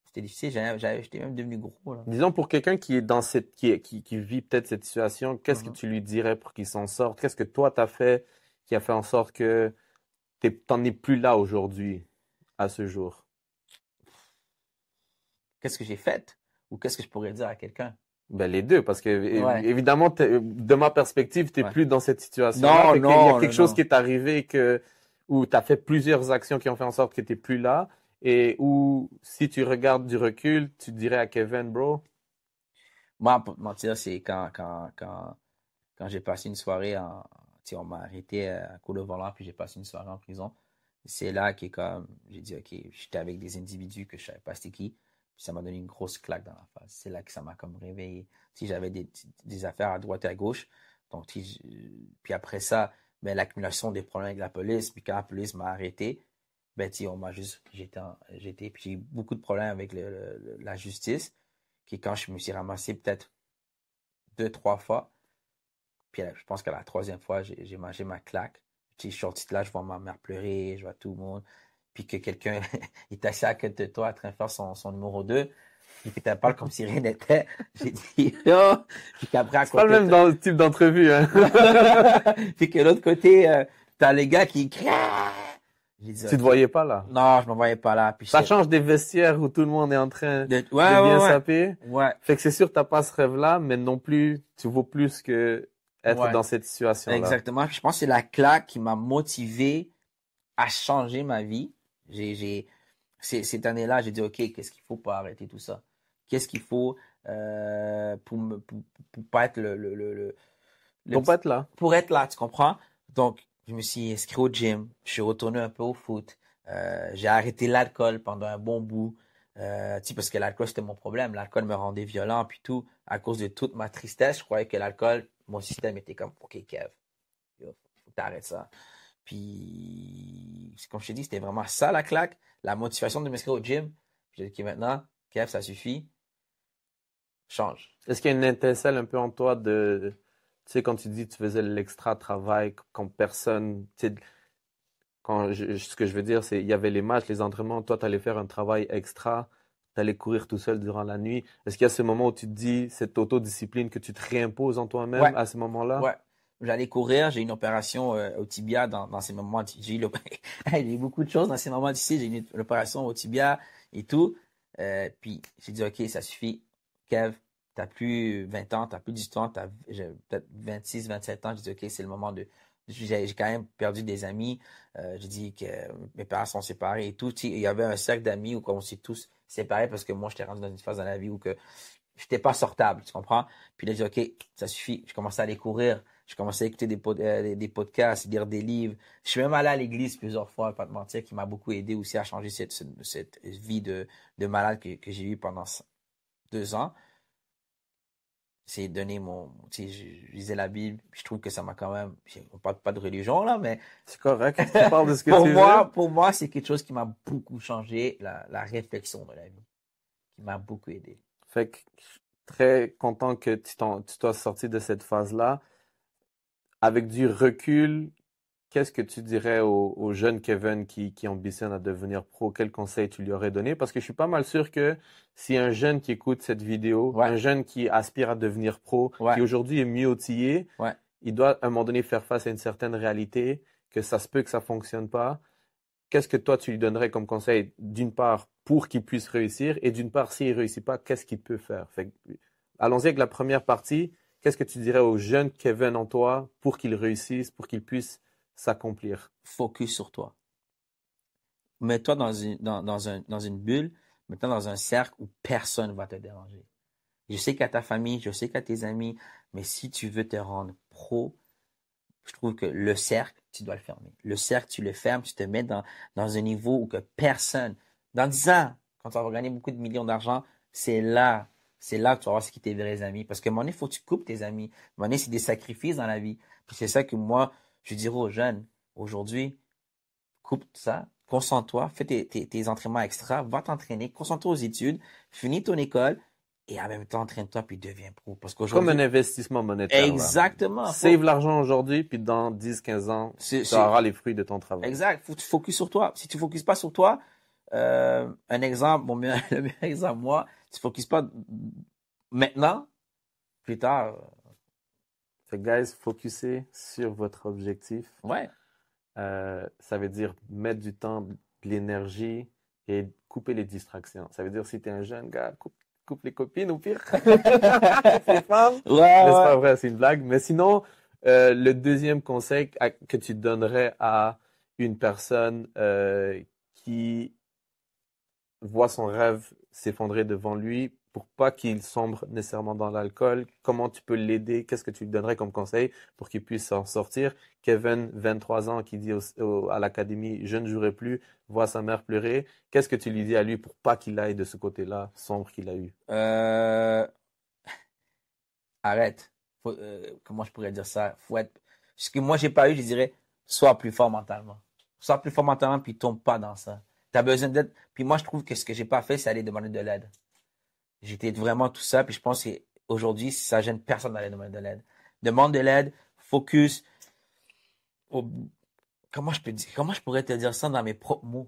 c'était difficile. J'étais même devenu gros, là. Disons, pour quelqu'un qui est qui vit peut-être cette situation, qu'est-ce que Mhm. tu lui dirais pour qu'il s'en sorte? Qu'est-ce que toi t'as fait qui a fait en sorte que t'en es plus là aujourd'hui, à ce jour? Qu'est-ce que j'ai fait? Ou qu'est-ce que je pourrais dire à quelqu'un? Ben, les deux, parce que Ouais. évidemment, de ma perspective, t'es Ouais. plus dans cette situation-là. Non, Fait qu'il y a non, quelque non, chose non. qui est arrivé où t'as fait plusieurs actions qui ont fait en sorte que t'es plus là. Et où, si tu regardes du recul, tu dirais à Kevin, bro, Moi, pour te mentir, c'est quand j'ai passé une soirée tu sais, on m'a arrêté à cours de volant, puis j'ai passé une soirée en prison. C'est là que comme, j'ai dit, OK, j'étais avec des individus que je savais pas c'était qui, puis ça m'a donné une grosse claque dans la face. C'est là que ça m'a comme réveillé. Si j'avais des affaires à droite et à gauche, donc, puis après ça, ben, l'accumulation des problèmes avec la police, puis quand la police m'a arrêté, Ben, tu sais, on m'a juste, puis j'ai eu beaucoup de problèmes avec la justice, qui quand je me suis ramassé peut-être 2, 3 fois, puis je pense qu'à la troisième fois, j'ai mangé ma claque. Puis je suis sorti de là, je vois ma mère pleurer, je vois tout le monde, puis que quelqu'un est assis à côté de toi en train de faire son numéro 2, puis que tu parles comme si rien n'était. J'ai dit, oh! Puis qu'après, à C'est pas le côté, même dans le type d'entrevue, hein. puis que l'autre côté, t'as les gars qui crient. J'ai dit, Tu te OK. voyais pas là. Non, je me voyais pas là. Puis Ça change des vestiaires où tout le monde est en train Ouais, de bien ouais, ouais. saper. Ouais, Fait que c'est sûr, t'as pas ce rêve-là, mais non plus, tu vaux plus que être ouais. dans cette situation-là. Exactement. Puis je pense que c'est la claque qui m'a motivé à changer ma vie. Cette année-là, j'ai dit, OK, qu'est-ce qu'il faut pour arrêter tout ça? Qu'est-ce qu'il faut pour pas être le Pour pas être là. pour être là, tu comprends? Donc, je me suis inscrit au gym, je suis retourné un peu au foot, j'ai arrêté l'alcool pendant un bon bout, tu sais, parce que l'alcool, c'était mon problème. L'alcool me rendait violent, puis tout. À cause de toute ma tristesse, je croyais que l'alcool, mon système était comme, OK, Kev, yo, faut que t'arrêtes ça. Puis, comme je t'ai dit, c'était vraiment ça la claque, la motivation de m'inscrire au gym. J'ai dit, OK, maintenant, Kev, ça suffit, change. Est-ce qu'il y a une étincelle un peu en toi tu sais, quand tu dis que tu faisais l'extra travail, quand personne, tu sais, ce que je veux dire, c'est, il y avait les matchs, les entraînements, toi, tu allais faire un travail extra, tu allais courir tout seul durant la nuit. Est-ce qu'il y a ce moment où tu te dis, cette autodiscipline que tu te réimposes en Ouais, toi-même à ce moment-là? ouais. J'allais courir, j'ai eu une opération au tibia dans ces moments. J'ai eu beaucoup de choses dans ces moments d'ici. J'ai eu une opération au tibia et tout. Puis j'ai dit, OK, ça suffit. Kev, t'as plus 20 ans, t'as plus 18 ans, j'ai peut-être 26, 27 ans. J'ai dit, OK, c'est le moment de. J'ai quand même perdu des amis. J'ai dit que mes parents sont séparés et tout. Tu sais, il y avait un cercle d'amis où on s'est tous séparés parce que moi, j'étais rendu dans une phase dans la vie où que j'étais pas sortable, tu comprends? Puis là, j'ai dit, OK, ça suffit. Je commençais à aller courir. Je commençais à écouter des podcasts, lire des livres. Je suis même allé à l'église plusieurs fois, pas te mentir, qui m'a beaucoup aidé aussi à changer cette vie de malade que j'ai eue pendant 2 ans. C'est donner tu sais, je lisais la Bible, puis je trouve que ça m'a quand même, on parle pas de religion là, mais C'est correct, tu parles de ce que tu veux. pour moi, c'est quelque chose qui m'a beaucoup changé, la réflexion de la vie, qui m'a beaucoup aidé. Fait que je suis très content que tu sois sorti de cette phase-là. Avec du recul, qu'est-ce que tu dirais au jeune Kevin qui ambitionne à devenir pro? Quel conseil tu lui aurais donné? Parce que je suis pas mal sûr que si un jeune qui écoute cette vidéo, Ouais, un jeune qui aspire à devenir pro, ouais, qui aujourd'hui est mieux outillé, ouais. il doit à un moment donné faire face à une certaine réalité, que ça se peut que ça fonctionne pas. Qu'est-ce que toi tu lui donnerais comme conseil, d'une part, pour qu'il puisse réussir, et d'une part, s'il réussit pas, qu'est-ce qu'il peut faire? Fait que, allons-y avec la première partie. Qu'est-ce que tu dirais au jeune Kevin en toi pour qu'il réussisse, pour qu'il puisse s'accomplir? Focus sur toi. Mets-toi dans une bulle, mets-toi dans un cercle où personne ne va te déranger. Je sais qu'il y a ta famille, je sais qu'il y a tes amis, mais si tu veux te rendre pro, je trouve que le cercle, tu dois le fermer. Le cercle, tu le fermes, tu te mets dans un niveau où que personne, dans 10 ans, quand tu vas gagner beaucoup de millions d'argent, c'est là, c'est là que tu vas voir ce qui tes vrais amis. Parce qu'à un moment donné, il faut que tu coupes tes amis. À un moment donné, c'est des sacrifices dans la vie. Puis c'est ça que moi, je dirais aux jeunes, aujourd'hui, coupe ça, concentre-toi, fais tes entraînements extra, va t'entraîner, concentre-toi aux études, finis ton école et en même temps entraîne-toi puis deviens pro. Parce Comme un qu'aujourd'hui, investissement monétaire, là. exactement, Save l'argent aujourd'hui, puis dans 10, 15 ans, tu c'est auras les fruits de ton travail. exact, faut que tu focuses sur toi. Si tu focuses pas sur toi, un exemple, le meilleur exemple, moi, tu focuses pas maintenant, plus tard, Fait que, guys, focussez sur votre objectif. ouais, Ça veut dire mettre du temps, de l'énergie et couper les distractions. Ça veut dire si tu es un jeune gars, coupe les copines au pire. Les femmes. ouais, Mais c'est ouais. pas vrai, c'est une blague. Mais sinon, le deuxième conseil que tu donnerais à une personne qui voit son rêve s'effondrer devant lui pour pas qu'il sombre nécessairement dans l'alcool, comment tu peux l'aider? Qu'est-ce que tu lui donnerais comme conseil pour qu'il puisse s'en sortir? Kevin, 23 ans, qui dit à l'académie, je ne jouerai plus, voit sa mère pleurer. Qu'est-ce que tu lui dis à lui pour pas qu'il aille de ce côté-là sombre qu'il a eu? Euh, arrête. Comment je pourrais dire ça? Ce que moi j'ai pas eu, je dirais, sois plus fort mentalement. sois plus fort mentalement, puis tombe pas dans ça. Tu as besoin d'aide. Puis moi, je trouve que ce que j'ai pas fait, c'est aller demander de l'aide. J'étais vraiment tout ça, puis je pense qu'aujourd'hui, ça gêne personne d'aller demander de l'aide. Demande de l'aide, focus. au- comment je pourrais te dire ça dans mes propres mots?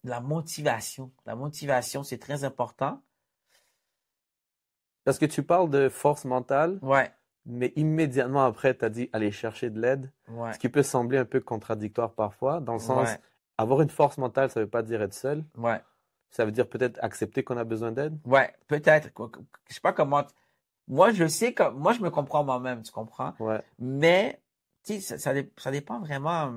La motivation. La motivation, c'est très important. Parce que tu parles de force mentale, Ouais, mais immédiatement après, tu as dit aller chercher de l'aide, ouais, ce qui peut sembler un peu contradictoire parfois, dans le sens, ouais, avoir une force mentale, ça veut pas dire être seul, ouais, ça veut dire peut-être accepter qu'on a besoin d'aide. ouais, peut-être. Je sais pas comment. Moi, je sais que moi, je me comprends moi-même, tu comprends? Ouais. Mais, tu sais, ça dépend vraiment.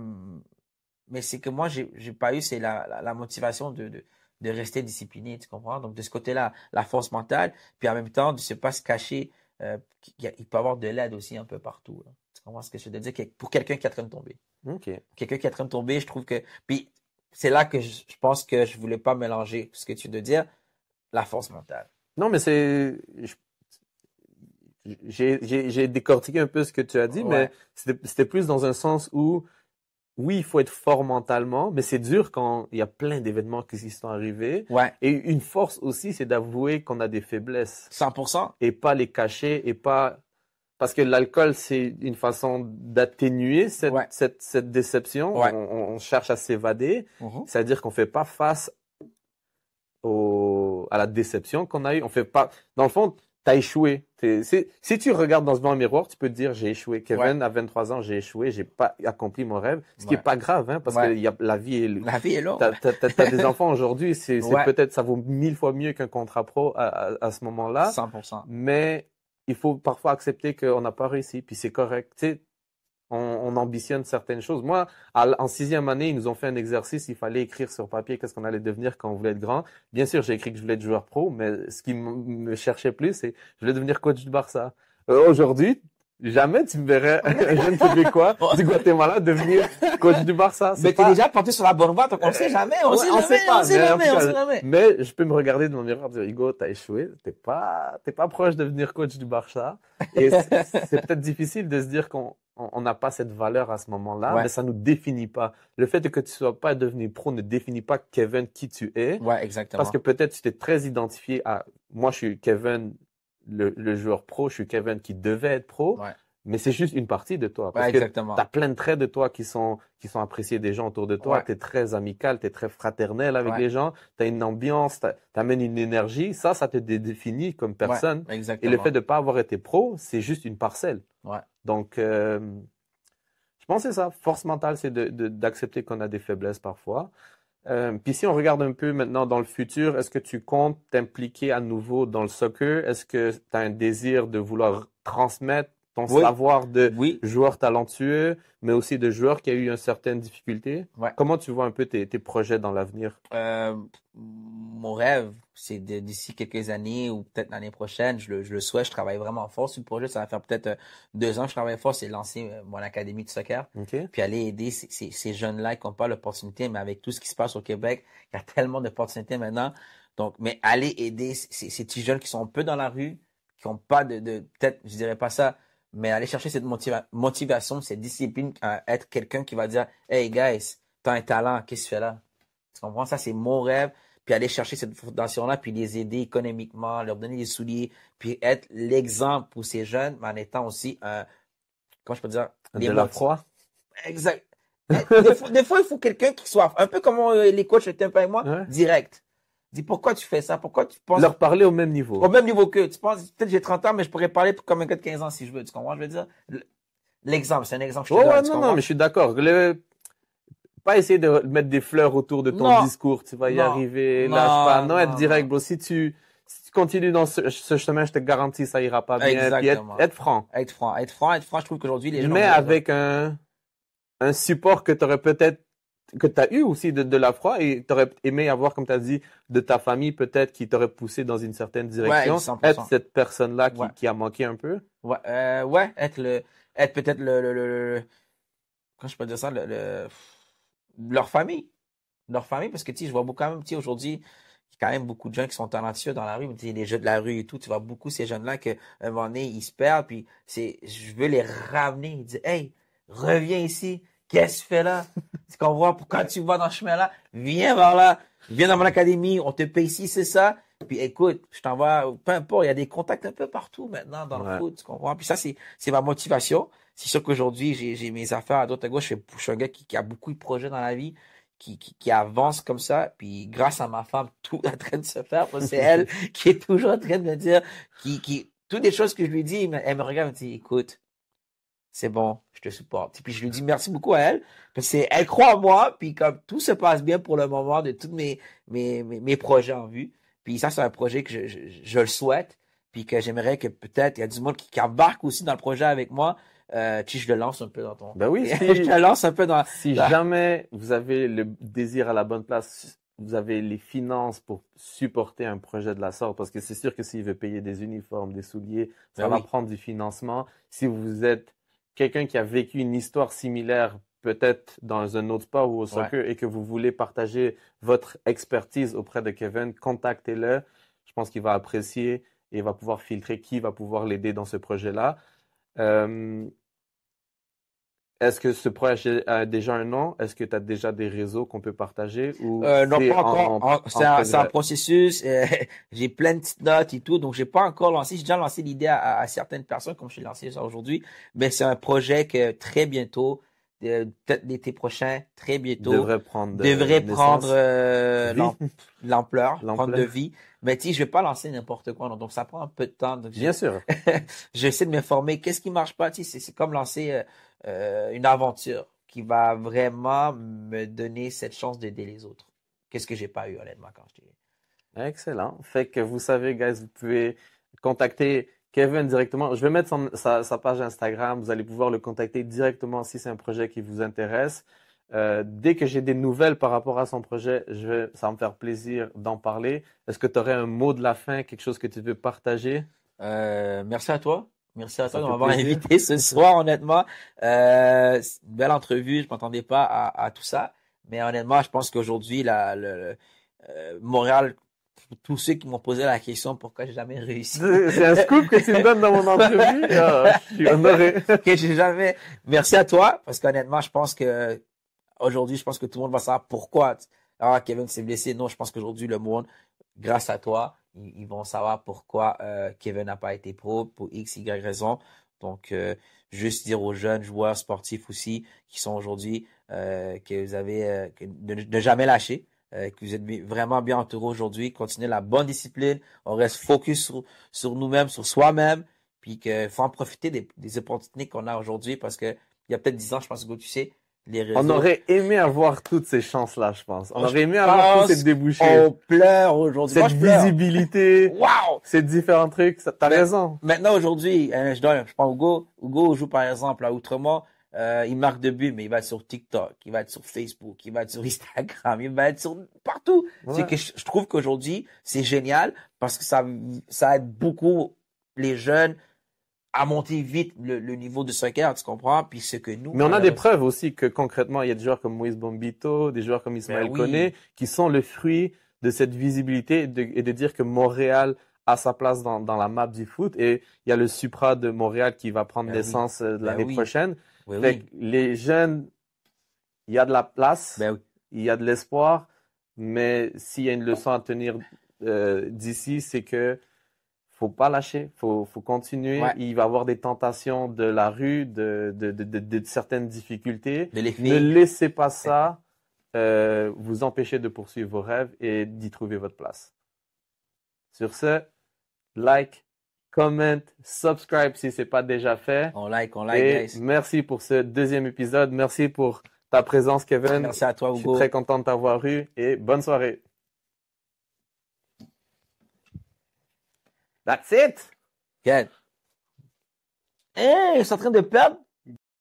Mais c'est que moi, j'ai pas eu, c'est la motivation de rester discipliné, tu comprends? Donc, de ce côté-là, la force mentale, puis en même temps, de ne pas se cacher, il peut y avoir de l'aide aussi un peu partout, là. Tu comprends ce que je veux dire? Pour quelqu'un qui est en train de tomber. OK. Quelqu'un qui est en train de tomber, je trouve que. Puis, c'est là que je pense que je voulais pas mélanger ce que tu veux dire, la force mentale. Non, mais j'ai décortiqué un peu ce que tu as dit, mais Ouais, c'était plus dans un sens où, oui, il faut être fort mentalement, mais c'est dur quand il y a plein d'événements qui s'y sont arrivés. ouais, Et une force aussi, c'est d'avouer qu'on a des faiblesses 100%. et pas les cacher et pas, parce que l'alcool, c'est une façon d'atténuer Ouais, cette déception. ouais. On cherche à s'évader. Mhm. C'est-à-dire qu'on fait pas face à la déception qu'on a eue. On fait pas, dans le fond, t'as échoué. Si tu regardes dans ce miroir, tu peux te dire, j'ai échoué. Ouais, Kevin, à 23 ans, j'ai échoué, j'ai pas accompli mon rêve. Ce qui est ouais, pas grave, hein, parce que ouais. la vie est, La vie est longue. t'as des enfants aujourd'hui, c'est Ouais, peut-être, ça vaut 1000 fois mieux qu'un contrat pro à ce moment-là. 100%. Mais il faut parfois accepter qu'on n'a pas réussi, puis c'est correct. Tu sais, on ambitionne certaines choses. Moi, en 6e année, ils nous ont fait un exercice. Il fallait écrire sur papier qu'est-ce qu'on allait devenir quand on voulait être grand. Bien sûr, j'ai écrit que je voulais être joueur pro, mais ce qui me cherchait plus, c'est je voulais devenir coach du Barça. Aujourd'hui, jamais tu me verrais un jeune Québécois du Guatemala devenir coach du Barça. Mais C'est t'es pas, déjà porté sur la bonne voie, donc on ne sait jamais, on ouais, sait on jamais, sait pas, on sait mais en jamais, tout on sait cas, jamais. mais je peux me regarder dans mon miroir et dire, Hugo, t'as échoué, t'es pas proche de devenir coach du Barça. Et c'est peut-être difficile de se dire qu'on n'a pas cette valeur à ce moment-là, mais Ouais, ça nous définit pas. Le fait que tu sois pas devenu pro ne définit pas Kevin qui tu es, ouais, parce que exactement. peut-être tu t'es très identifié à, moi je suis Kevin, le joueur pro, je suis Kevin qui devait être pro, Ouais, mais c'est juste une partie de toi, parce ouais, que tu as exactement. plein de traits de toi qui sont appréciés des gens autour de toi. Ouais, Tu es très amical, tu es très fraternel avec ouais, les gens, tu as une ambiance, tu amènes une énergie. Ça te définit comme ouais, personne. Et le fait exactement. de pas avoir été pro, c'est juste une parcelle. Ouais. Donc, je pense que c'est ça. Force mentale, c'est d'accepter qu'on a des faiblesses parfois. Puis si on regarde un peu maintenant dans le futur, est-ce que tu comptes t'impliquer à nouveau dans le soccer? Est-ce que tu as un désir de vouloir transmettre ton Oui, savoir de oui, joueur talentueux, mais aussi de joueur qui a eu une certaine difficulté? ouais. Comment tu vois un peu tes projets dans l'avenir? Mon rêve, c'est d'ici quelques années ou peut-être l'année prochaine, je le souhaite, je travaille vraiment fort sur le projet. Ça va faire peut-être 2 ans que je travaille fort, c'est lancer mon académie de soccer, OK? puis aller aider ces jeunes-là qui n'ont pas l'opportunité, mais avec tout ce qui se passe au Québec, il y a tellement d'opportunités maintenant. Donc, mais aller aider ces petits jeunes qui sont un peu dans la rue, qui n'ont pas peut-être, je dirais pas ça, mais aller chercher cette motivation, cette discipline, à être quelqu'un qui va dire, Hey guys, t'as un talent, qu'est-ce que tu fais là? Tu comprends? Ça, c'est mon rêve. Puis aller chercher cette fondation-là, puis les aider économiquement, leur donner des souliers, puis être l'exemple pour ces jeunes, mais en étant aussi comment je peux dire, les De la motifs. froid? Exact. Des fois, il faut quelqu'un qui soit un peu comme les coachs étaient un peu avec moi, Ouais. direct. Dis pourquoi tu fais ça? Pourquoi tu penses Leur parler au même au niveau. même niveau qu'eux? Tu penses, peut-être j'ai 30 ans, mais je pourrais parler comme un gars de 15 ans si je veux. Tu comprends? Je veux dire, l'exemple, c'est un exemple que je Oh te ouais, donne. Tu non, non, comprends? mais je suis d'accord. Pas essayer de mettre des fleurs autour de ton Non, discours. Tu vas y non, arriver, lâche pas. non, Non, être non, direct, non. bro. Si tu continues dans ce chemin, je te garantis, ça ira pas bien. Puis Exactement. être franc. Être franc. Être franc, être franc, je trouve qu'aujourd'hui, les gens ont Mais besoin. avec un support que tu aurais peut-être, que tu as eu aussi de la foi et tu aurais aimé avoir, comme tu as dit, de ta famille peut-être qui t'aurait poussé dans une certaine Ouais, direction. Être 100%. cette personne-là Ouais. qui a manqué un peu. Ouais, ouais, être peut-être comment je peux dire ça, leur famille. Leur famille, parce que, tu sais, je vois beaucoup quand même, tu sais, aujourd'hui, il y a quand même beaucoup de gens qui sont talentueux dans la rue, mais tu sais, les jeux de la rue et tout, tu vois beaucoup ces jeunes-là qu'à un moment donné, ils se perdent, puis je veux les ramener, ils disent, hey, reviens ici, qu'est-ce que tu fais là? Tu comprends? Pourquoi tu vas dans ce chemin-là? Viens vers là. Viens dans mon académie. On te paye ici, c'est ça. Puis écoute, je t'envoie, peu importe, il y a des contacts un peu partout maintenant dans le foot, tu comprends? Puis ça, c'est ma motivation. C'est sûr qu'aujourd'hui, j'ai mes affaires à droite à gauche. Je suis un gars qui a beaucoup de projets dans la vie, qui avance comme ça. Puis grâce à ma femme, tout est en train de se faire. C'est elle qui est toujours en train de me dire, toutes les choses que je lui dis, elle me regarde et me dit, écoute, c'est bon, je te supporte. Puis je lui dis merci beaucoup à elle, parce qu'elle croit en moi, puis comme tout se passe bien pour le moment de tous mes projets en vue. Puis ça, c'est un projet que je le souhaite, puis que j'aimerais que peut-être il y a du monde qui embarque aussi dans le projet avec moi. Je le lance un peu dans ton. Ben oui, je te lance un peu dans. Si jamais vous avez le désir à la bonne place, vous avez les finances pour supporter un projet de la sorte, parce que c'est sûr que s'il veut payer des uniformes, des souliers, ça va prendre du financement. Si vous êtes quelqu'un qui a vécu une histoire similaire, peut-être dans un autre sport ou au soccer, et que vous voulez partager votre expertise auprès de Kevin, contactez-le. Je pense qu'il va apprécier et il va pouvoir filtrer qui va pouvoir l'aider dans ce projet-là. Est-ce que ce projet a déjà un nom? Est-ce que tu as déjà des réseaux qu'on peut partager? Ou non, pas encore. C'est un processus. J'ai plein de petites notes et tout, donc j'ai pas encore lancé. J'ai déjà lancé l'idée à certaines personnes, comme je l'ai lancé ça aujourd'hui. Mais c'est un projet que très bientôt, peut-être l'été prochain, très bientôt, devrait prendre l'ampleur, prendre de vie. Mais tu sais, je vais pas lancer n'importe quoi, donc ça prend un peu de temps. Donc bien sûr. J'essaie de me former. Qu'est-ce qui marche pas? Tu sais, c'est comme lancer une aventure qui va vraiment me donner cette chance d'aider les autres. Qu'est-ce que j'ai pas eu, honnêtement, quand je t'ai... Excellent. Fait que vous savez, guys, vous pouvez contacter Kevin directement. Je vais mettre sa page Instagram. Vous allez pouvoir le contacter directement si c'est un projet qui vous intéresse. Dès que j'ai des nouvelles par rapport à son projet, ça va me faire plaisir d'en parler. Est-ce que tu aurais un mot de la fin, quelque chose que tu veux partager? Merci à toi. Merci à toi de m'avoir invité ce soir, honnêtement. Une belle entrevue, je m'attendais pas à tout ça. Mais honnêtement, je pense qu'aujourd'hui, Montréal, pour tous ceux qui m'ont posé la question pourquoi j'ai jamais réussi. C'est un scoop que tu me donnes dans mon entrevue. Je suis honoré. Que j'ai jamais. Merci à toi, parce qu'honnêtement, je pense que aujourd'hui, je pense que tout le monde va savoir pourquoi. Kevin s'est blessé. Non, je pense qu'aujourd'hui, le monde, grâce à toi, ils vont savoir pourquoi Kevin n'a pas été pro pour X, Y raison. Donc, juste dire aux jeunes joueurs sportifs aussi qui sont aujourd'hui que vous avez de jamais lâcher, que vous êtes vraiment bien entourés aujourd'hui, continuez la bonne discipline, on reste focus sur nous-mêmes, sur soi-même, puis qu'il faut en profiter des opportunités qu'on a aujourd'hui parce que il y a peut-être 10 ans, je pense que tu sais, les réseaux. On aurait aimé avoir toutes ces chances-là, je pense. On aurait aimé avoir tous ces débouchés. On pleure aujourd'hui. Cette visibilité. Wow! Ces différents trucs. T'as raison. Maintenant, aujourd'hui, je prends Hugo. Hugo joue, par exemple, à Outremont. Il marque de but, mais il va être sur TikTok, il va être sur Facebook, il va être sur Instagram, il va être sur partout. Ouais. C'est que je trouve qu'aujourd'hui, c'est génial parce que ça aide beaucoup les jeunes à monter vite le niveau de soccer, tu comprends? Puis ce que nous... Mais on a des preuves aussi que concrètement, il y a des joueurs comme Moïse Bombito, des joueurs comme Ismaël Koné, qui sont le fruit de cette visibilité et de dire que Montréal a sa place dans la map du foot. Et il y a le Supra de Montréal qui va prendre naissance l'année prochaine. Les jeunes, il y a de la place, il y a de l'espoir, mais s'il y a une leçon à tenir d'ici, c'est que faut pas lâcher, faut continuer. Ouais. Il va y avoir des tentations de la rue, de certaines difficultés. Ne laissez pas ça vous empêcher de poursuivre vos rêves et d'y trouver votre place. Sur ce, like, comment, subscribe si c'est pas déjà fait. On like, et guys. Merci pour ce deuxième épisode. Merci pour ta présence, Kevin. Merci à toi, Hugo. Je suis très content de t'avoir eu et bonne soirée. That's it. Good. Hey, je suis en train de perdre